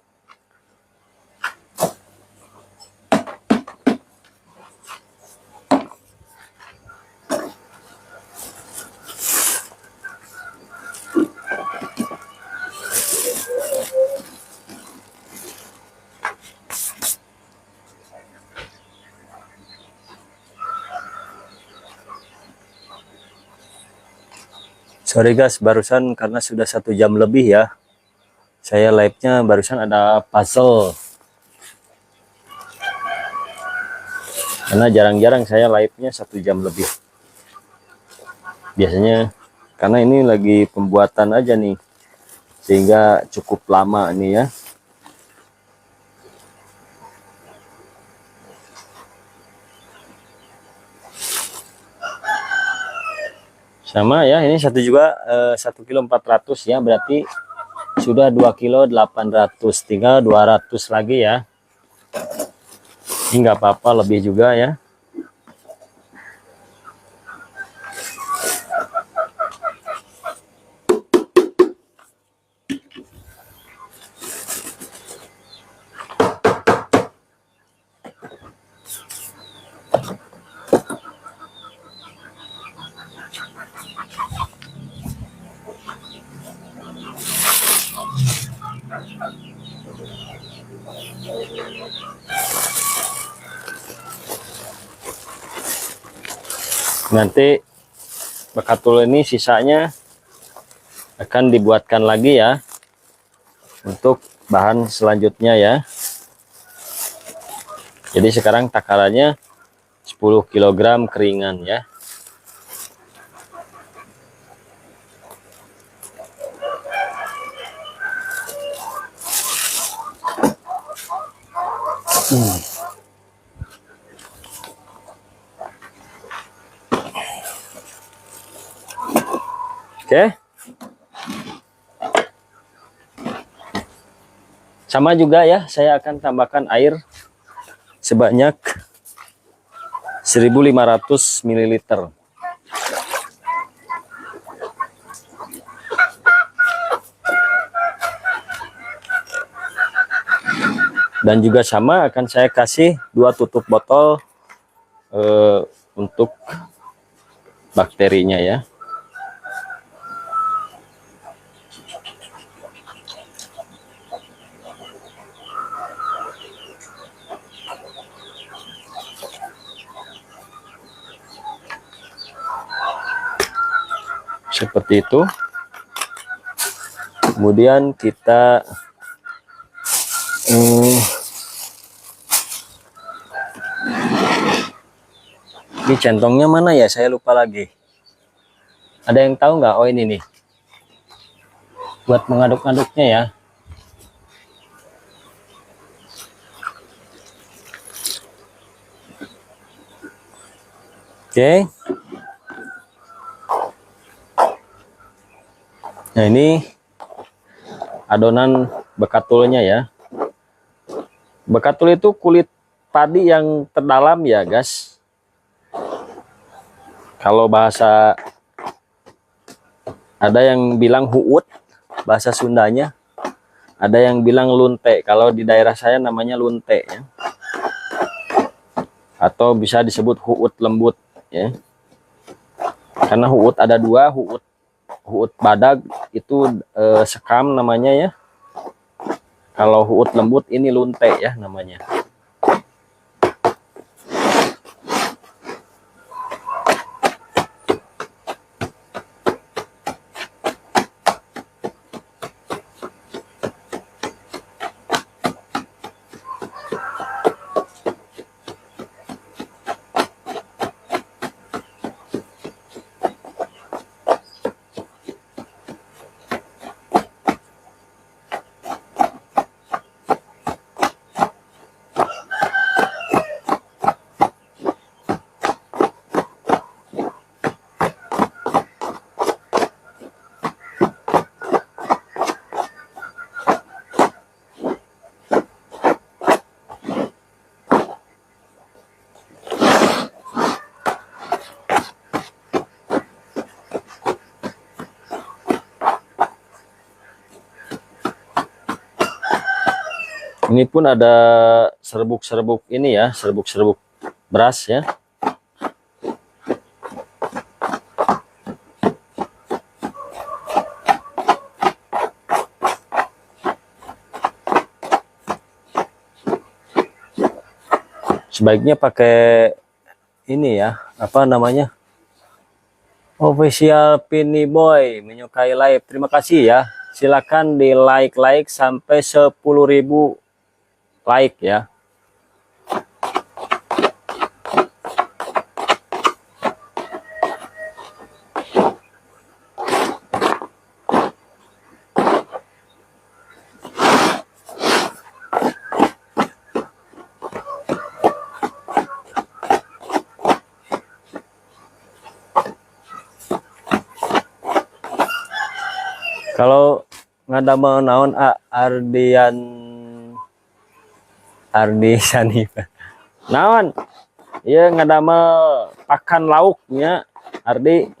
Sorry guys, barusan karena sudah 1 jam lebih ya. Saya live-nya barusan ada puzzle. Karena jarang-jarang saya live-nya 1 jam lebih. Biasanya karena ini lagi pembuatan aja nih. Sehingga cukup lama nih ya. Sama ya, ini satu juga 1 kilo 400 ya, berarti sudah 2 kilo 800, tinggal 200 lagi ya. Ini nggak apa-apa, lebih juga ya. Nanti bekatul ini sisanya akan dibuatkan lagi ya untuk bahan selanjutnya ya. Jadi sekarang takarannya 10 kg keringan ya. Oke. Sama juga ya, saya akan tambahkan air sebanyak 1500 ml. Dan juga sama akan saya kasih 2 tutup botol untuk bakterinya ya. Seperti itu. Kemudian kita ini centongnya mana ya, saya lupa lagi. Ada yang tahu nggak? Oh ini nih, buat mengaduk-aduknya ya. Oke. Nah ini adonan bekatulnya ya. Bekatul itu kulit padi yang terdalam ya guys. Kalau bahasa ada yang bilang huut, bahasa Sundanya. Ada yang bilang lunte. Kalau di daerah saya namanya lunte ya. Atau bisa disebut huut lembut ya. Karena huut ada dua, huut badag itu sekam namanya ya. Kalau huut lembut ini lunte ya namanya. Ini pun ada serbuk-serbuk ini ya, serbuk-serbuk beras ya. Sebaiknya pakai ini ya, apa namanya? Official Pini Boy menyukai live. Terima kasih ya. Silakan di like sampai 10.000 like ya. Kalau ngadamel naon Ardi Sanifa. Naon? Iya ngadamel pakan lauknya Ardi.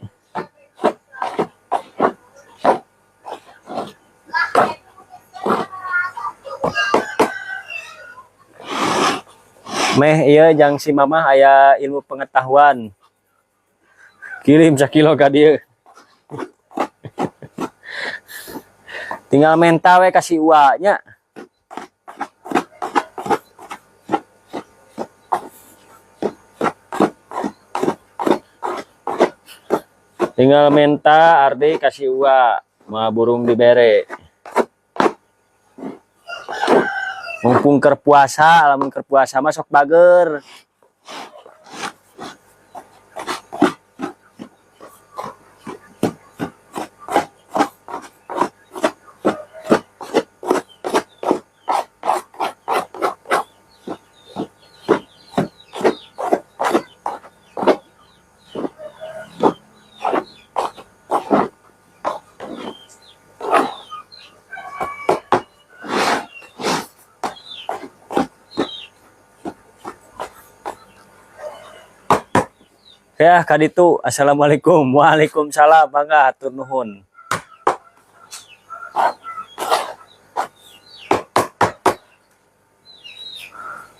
Meh iya jang si mama aya ilmu pengetahuan. Kirim sakilo ka dieu. Tinggal menta we kasih uanya. Tinggal minta Ardi kasih uang, mau burung dibere. Mumpung keur puasa, lamun keur puasa mah sok bager. Ya, kaditu. Assalamualaikum. Waalaikumsalam. Mangga hatur nuhun.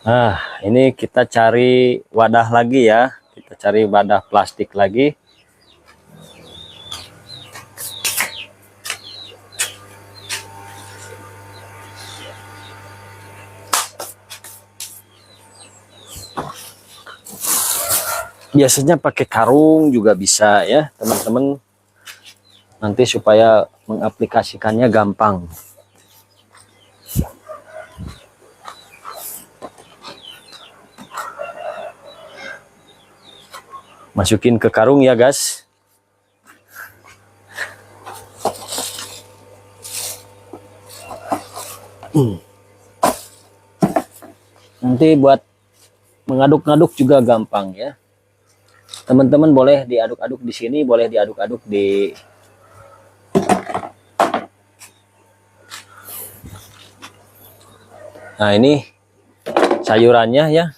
Nah, ini kita cari wadah lagi ya. Kita cari wadah plastik lagi. Biasanya pakai karung juga bisa ya, teman-teman. Nanti supaya mengaplikasikannya gampang. Masukin ke karung ya, guys. Nanti buat mengaduk-aduk juga gampang ya. Teman-teman boleh diaduk-aduk di sini, boleh diaduk-aduk di Nah, ini sayurannya ya.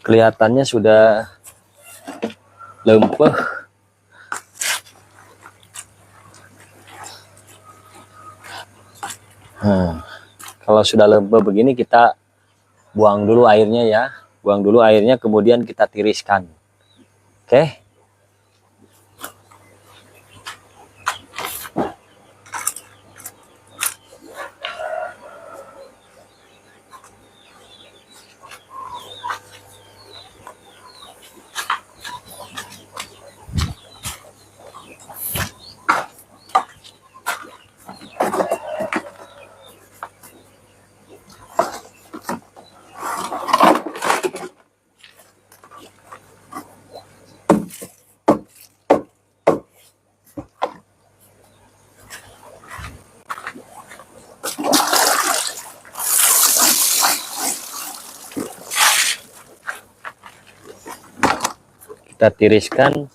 Kelihatannya sudah lempeh. Nah, kalau sudah lempeh begini kita buang dulu airnya ya. Buang dulu airnya, kemudian kita tiriskan. Oke. Kita tiriskan.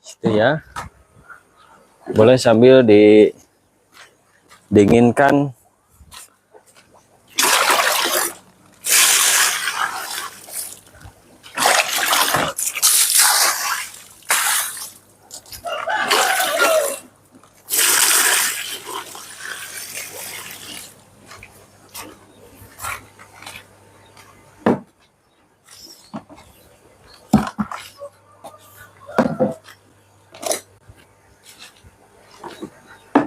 Itu ya. Boleh sambil didinginkan.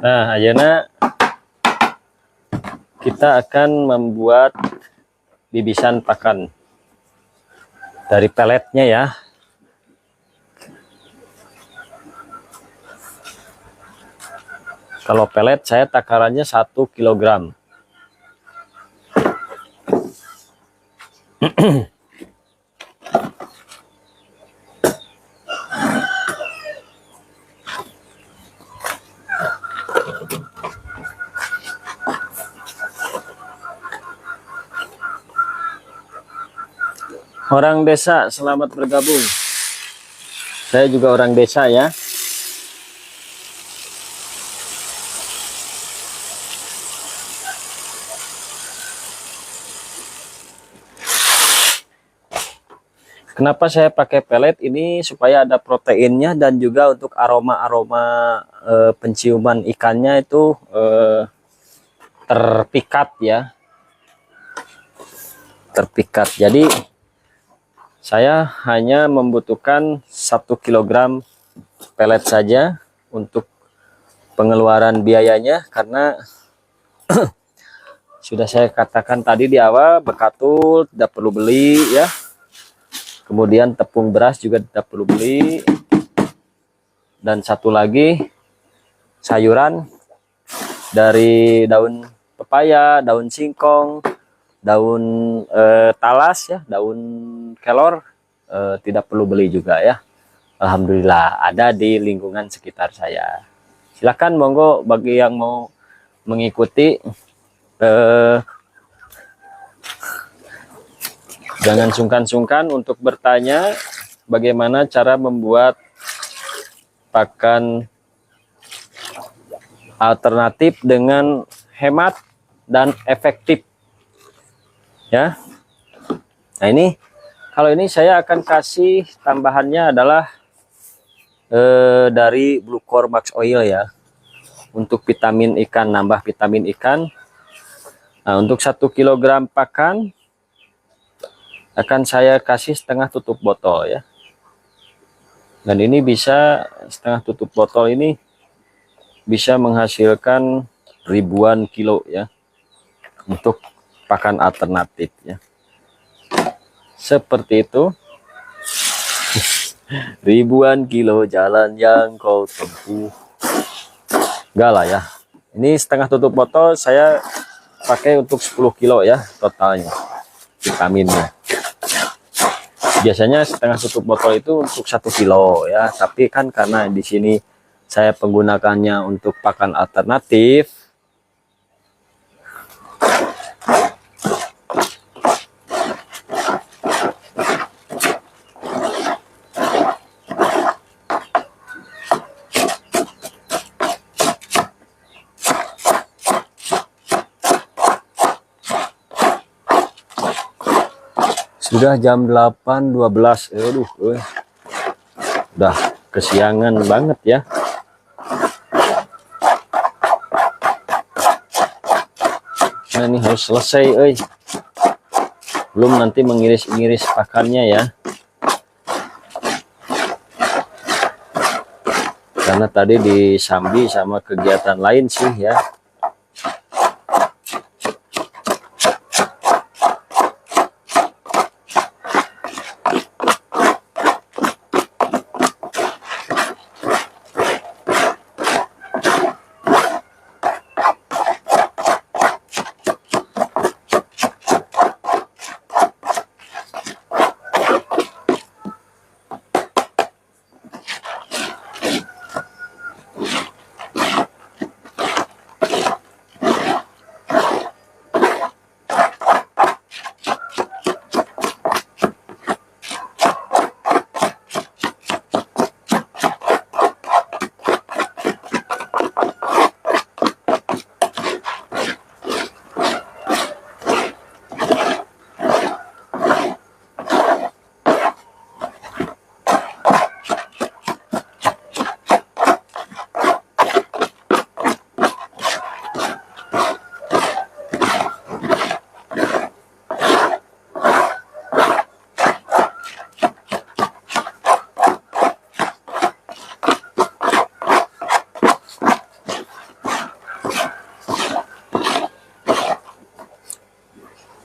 Nah, ayeuna kita akan membuat bibisan pakan dari peletnya ya. Kalau pelet saya takarannya 1 kilogram. Orang desa, selamat bergabung. Saya juga orang desa ya. Kenapa saya pakai pelet ini? Supaya ada proteinnya dan juga untuk aroma-aroma penciuman ikannya itu terpikat ya. Terpikat. Jadi Saya hanya membutuhkan 1 kilogram pelet saja untuk pengeluaran biayanya, karena sudah saya katakan tadi di awal, bekatul tidak perlu beli ya. Kemudian tepung beras juga tidak perlu beli. Dan satu lagi, sayuran dari daun pepaya, daun singkong, daun talas ya, daun kelor, tidak perlu beli juga ya. Alhamdulillah ada di lingkungan sekitar saya. Silakan monggo bagi yang mau mengikuti, jangan sungkan-sungkan untuk bertanya bagaimana cara membuat pakan alternatif dengan hemat dan efektif ya. Nah ini, kalau ini saya akan kasih tambahannya adalah dari Blue Core Max Oil ya, untuk vitamin ikan, nambah vitamin ikan. Nah untuk 1 kilogram pakan akan saya kasih setengah tutup botol ya. Dan ini bisa, setengah tutup botol ini bisa menghasilkan ribuan kilo ya, untuk pakan alternatif ya. Seperti itu. Ribuan kilo jalan yang kau tempuh. Enggak lah ya. Ini setengah tutup botol saya pakai untuk 10 kilo ya totalnya vitaminnya. Biasanya setengah tutup botol itu untuk 1 kilo ya, tapi kan karena di sini saya menggunakannya untuk pakan alternatif, sudah jam 8.12. Aduh, udah kesiangan banget ya. Nah ini harus selesai, belum nanti mengiris-iris pakannya ya, karena tadi disambi sama kegiatan lain sih ya.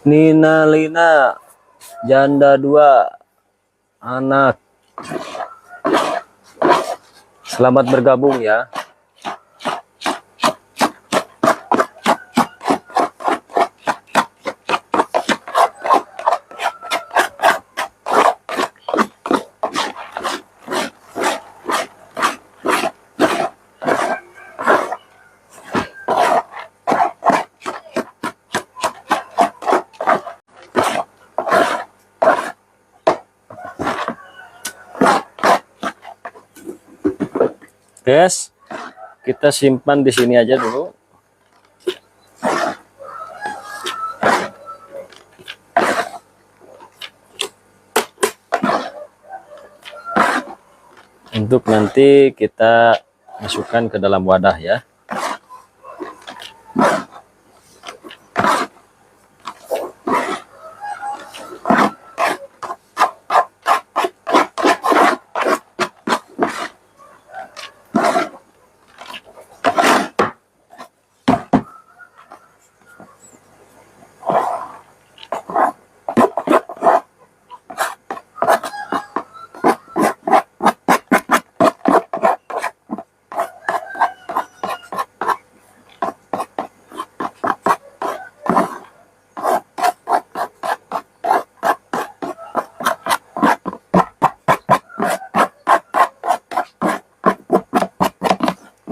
Nina Lina janda 2 anak, selamat bergabung ya. Guys, kita simpan di sini aja dulu. Untuk nanti kita masukkan ke dalam wadah ya.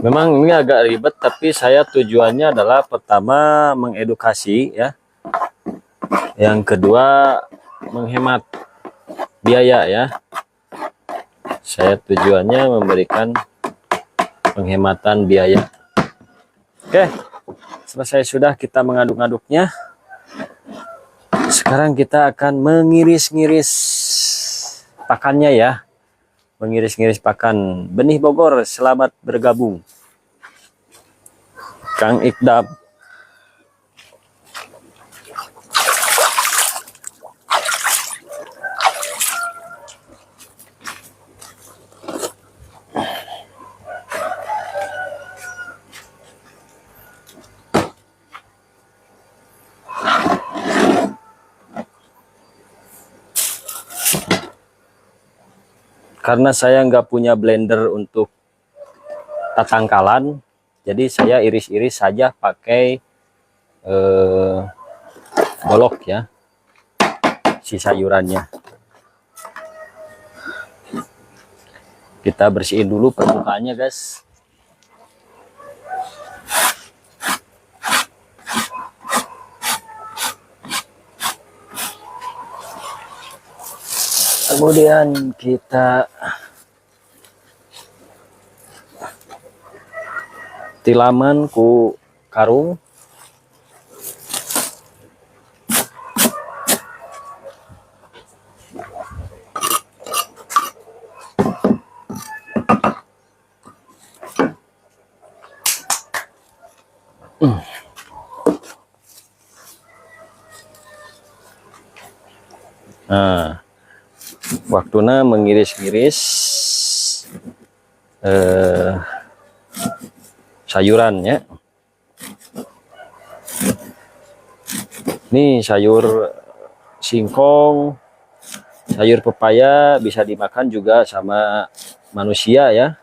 Memang ini agak ribet, tapi saya tujuannya adalah pertama mengedukasi ya. Yang kedua menghemat biaya ya. Saya tujuannya memberikan penghematan biaya. Oke, selesai sudah kita mengaduk-aduknya. Sekarang kita akan mengiris-ngiris pakannya ya. Mengiris-ngiris pakan. Benih Bogor, selamat bergabung. Kang Ikdam. Karena saya nggak punya blender untuk tatangkalan, jadi saya iris-iris saja pakai golok ya, si sayurannya. Kita bersihin dulu permukaannya guys. Kemudian kita tilaman ku karung. Nah, waktunya mengiris-ngiris sayuran ya. Ini sayur singkong, sayur pepaya bisa dimakan juga sama manusia ya.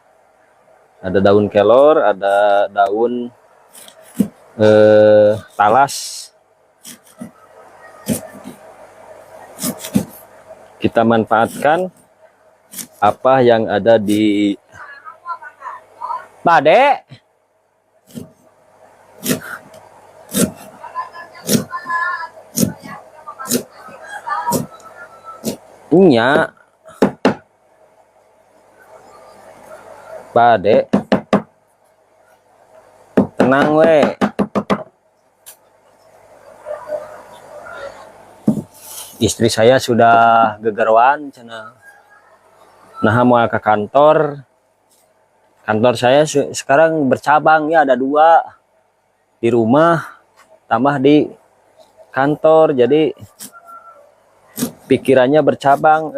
Ada daun kelor, ada daun talas. Kita manfaatkan apa yang ada di Bade. Nya Bade. Tenang we. Istri saya sudah gegerwan cenah. Nah mau ke kantor. Kantor saya sekarang bercabang ya, ada 2 di rumah tambah di kantor, jadi pikirannya bercabang.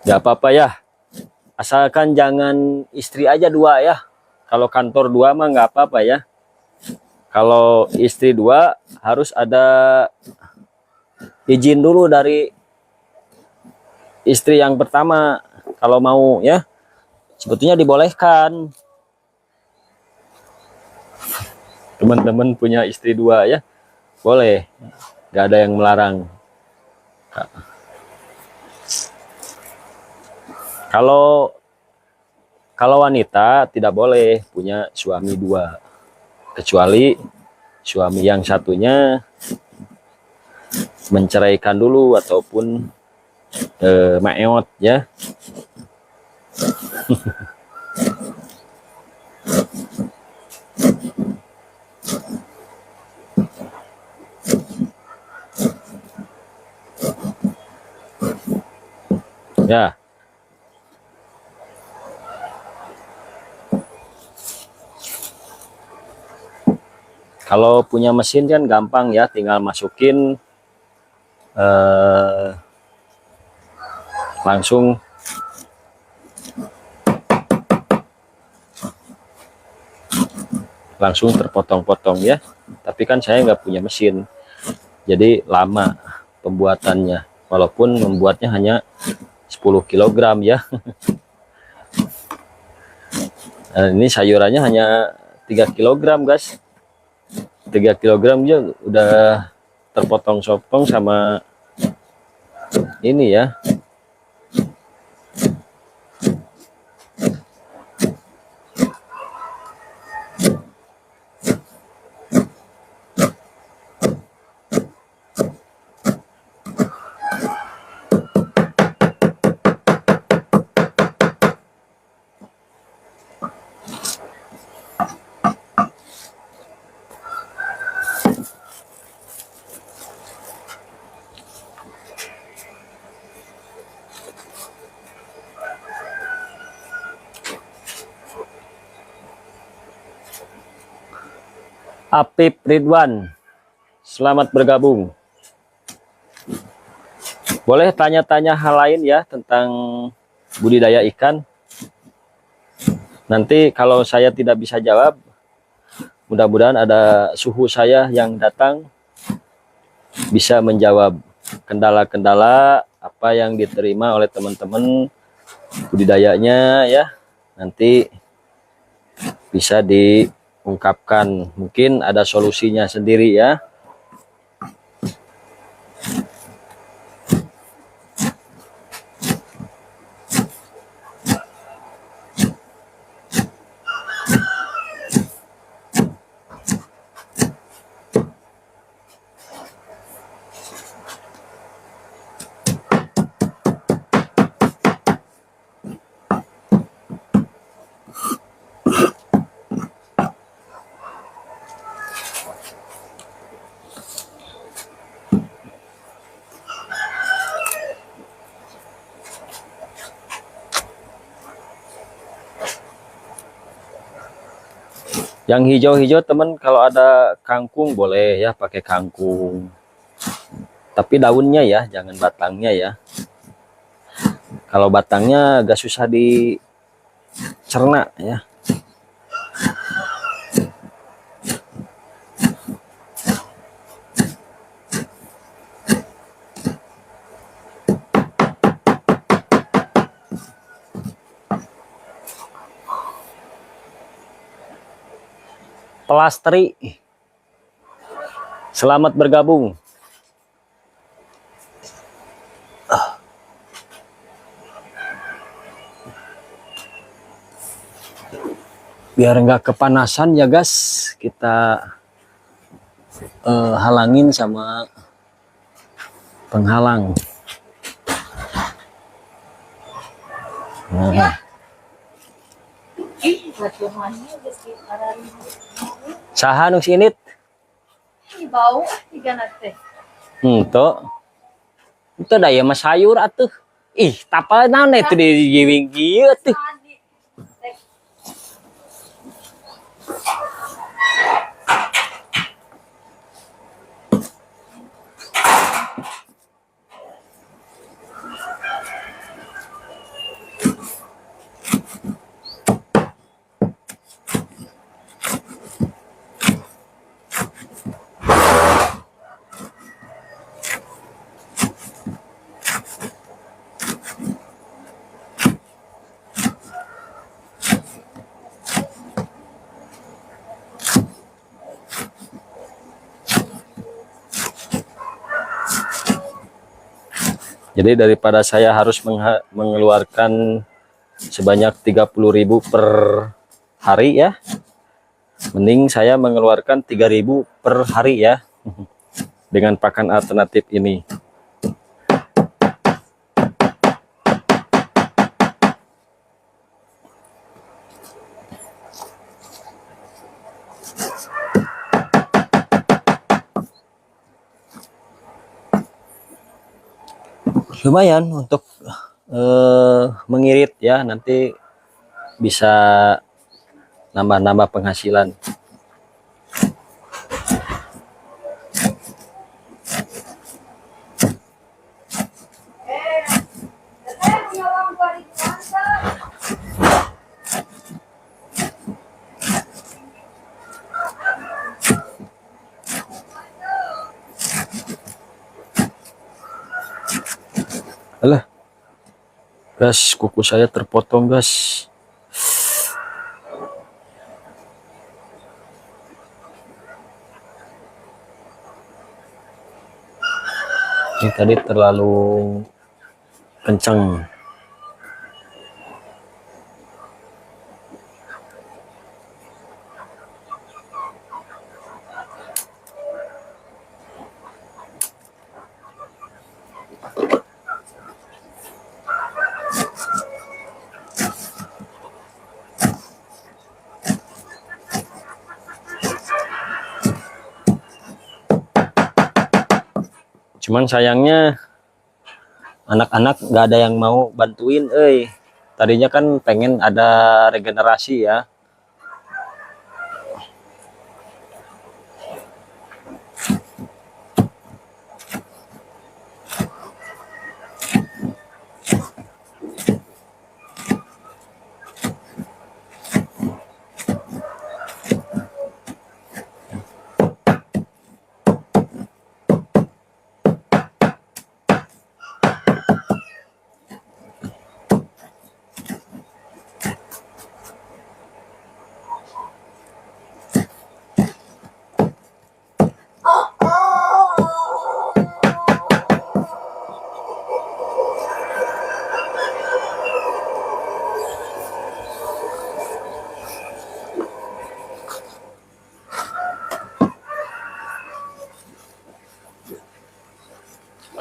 Gak apa-apa ya, asalkan jangan istri aja 2 ya. Kalau kantor 2 mah nggak apa-apa ya. Kalau istri 2 harus ada izin dulu dari istri yang pertama kalau mau ya. Sebetulnya dibolehkan. Teman-teman punya istri 2 ya, boleh, nggak ada yang melarang. Kalau wanita tidak boleh punya suami 2. Kecuali suami yang satunya menceraikan dulu ataupun meot ya. Ya. Kalau punya mesin kan gampang ya, tinggal masukin langsung terpotong-potong ya. Tapi kan saya nggak punya mesin, jadi lama pembuatannya, walaupun membuatnya hanya 10 kg ya. Nah, ini sayurannya hanya 3 kg guys. 3 kg aja udah terpotong-potong sama ini ya, Apip Ridwan, selamat bergabung. Boleh tanya-tanya hal lain ya tentang budidaya ikan. Nanti kalau saya tidak bisa jawab, mudah-mudahan ada suhu saya yang datang bisa menjawab kendala-kendala apa yang diterima oleh teman-teman budidayanya ya. Nanti bisa diungkapkan, mungkin ada solusinya sendiri ya. Yang hijau-hijau teman, kalau ada kangkung boleh ya, pakai kangkung. Tapi daunnya ya, jangan batangnya ya. Kalau batangnya agak susah dicerna ya. Pelastri, selamat bergabung. Biar nggak kepanasan ya guys, kita halangin sama penghalang. Nah. Saha nu sinit? Bau tiga nate. Tuh. Itu daya mas sayur atuh. Ih, tapal naon itu di giwing kieu tuh. Jadi daripada saya harus mengeluarkan sebanyak 30.000 per hari ya, mending saya mengeluarkan 3.000 per hari ya dengan pakan alternatif ini. Lumayan untuk mengirit ya, nanti bisa nambah-nambah penghasilan. Alah, gas, kuku saya terpotong gas. Ini tadi terlalu kencang. Cuman sayangnya anak-anak nggak ada yang mau bantuin, tadinya kan pengen ada regenerasi ya.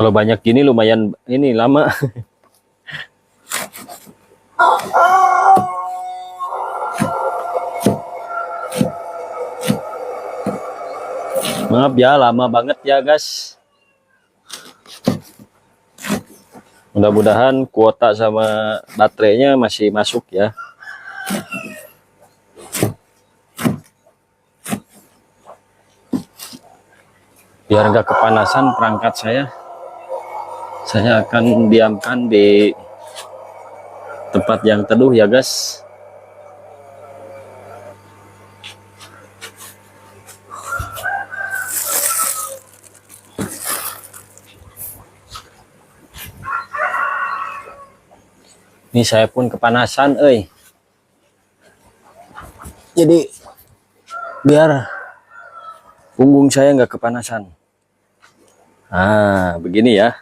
Kalau banyak gini lumayan ini lama. Maaf ya, lama banget ya guys. Mudah-mudahan kuota sama baterainya masih masuk ya. Biar nggak kepanasan perangkat saya akan diamkan di tempat yang teduh ya guys. Ini saya pun kepanasan, jadi biar punggung saya nggak kepanasan. Nah, begini ya.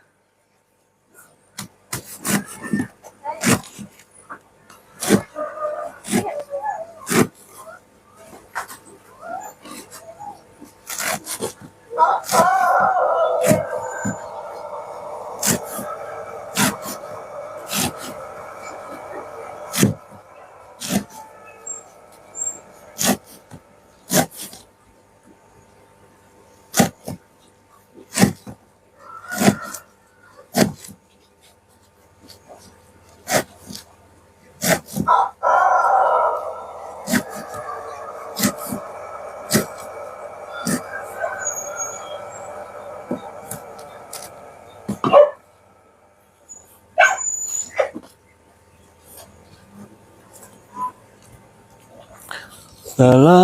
La la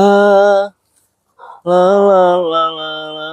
la la la la la.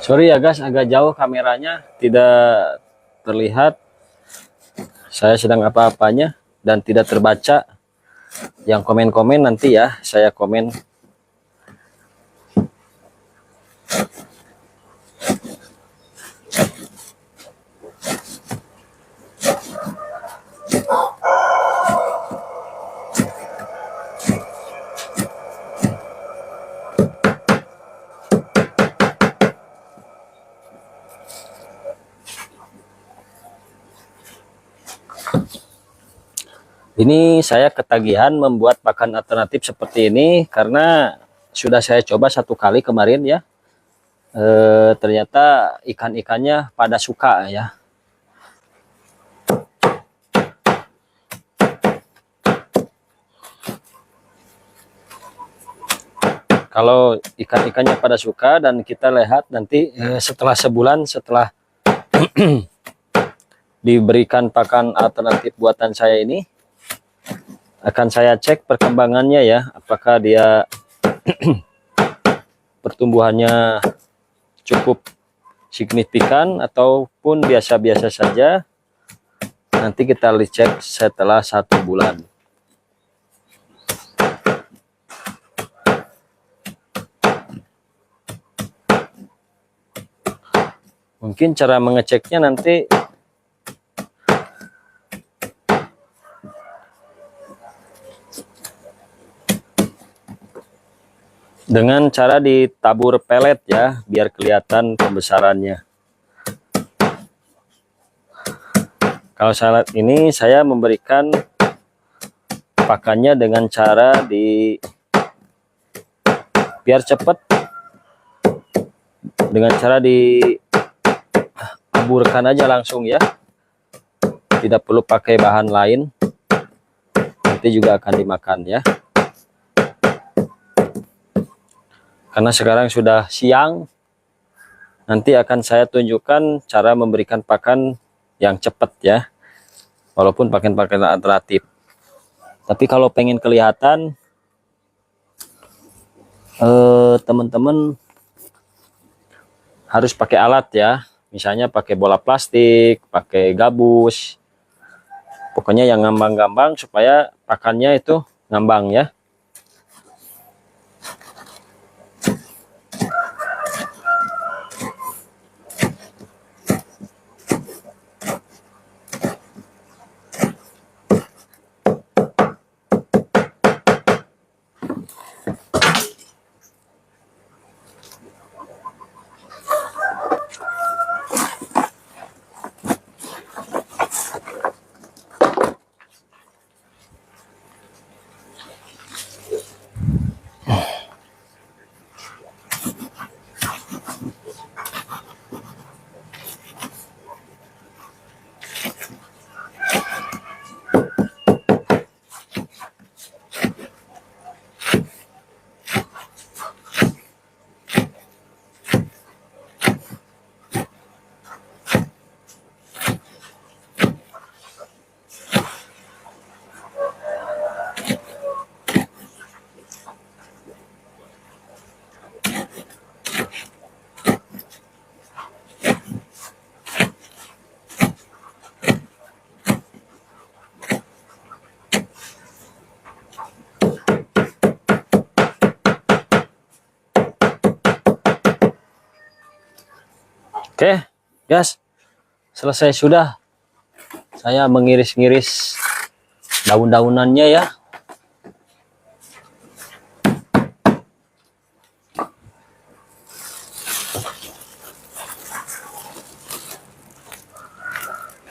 Sorry ya guys, agak jauh kameranya, tidak terlihat saya sedang apa-apanya dan tidak terbaca. Yang komen-komen nanti ya, saya komen. Ini saya ketagihan membuat pakan alternatif seperti ini karena sudah saya coba satu kali kemarin ya. Ternyata ikan-ikannya pada suka ya. Kalau ikan-ikannya pada suka dan kita lihat nanti setelah sebulan setelah diberikan pakan alternatif buatan saya ini, akan saya cek perkembangannya ya, apakah dia pertumbuhannya cukup signifikan ataupun biasa-biasa saja, nanti kita cek setelah 1 bulan. Mungkin cara mengeceknya nanti dengan cara ditabur pelet ya, biar kelihatan pembesarannya. Kalau salad ini saya memberikan pakannya dengan cara biar cepat, dengan cara diaburkan aja langsung ya, tidak perlu pakai bahan lain, nanti juga akan dimakan ya. Karena sekarang sudah siang, nanti akan saya tunjukkan cara memberikan pakan yang cepat ya, walaupun pakan-pakan alternatif. Tapi kalau pengen kelihatan, teman-teman harus pakai alat ya, misalnya pakai bola plastik, pakai gabus, pokoknya yang ngambang-ngambang supaya pakannya itu ngambang ya. Oke, guys, selesai sudah. Saya mengiris-ngiris daun-daunannya ya.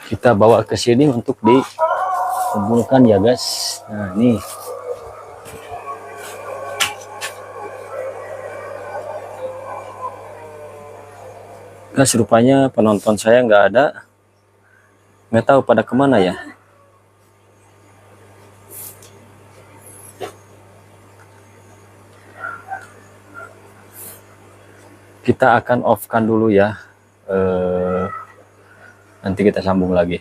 Kita bawa ke sini untuk dikumpulkan ya, guys. Nah, nih. Guys, rupanya penonton saya nggak ada, nggak tahu pada kemana ya. Kita akan off-kan dulu ya, nanti kita sambung lagi.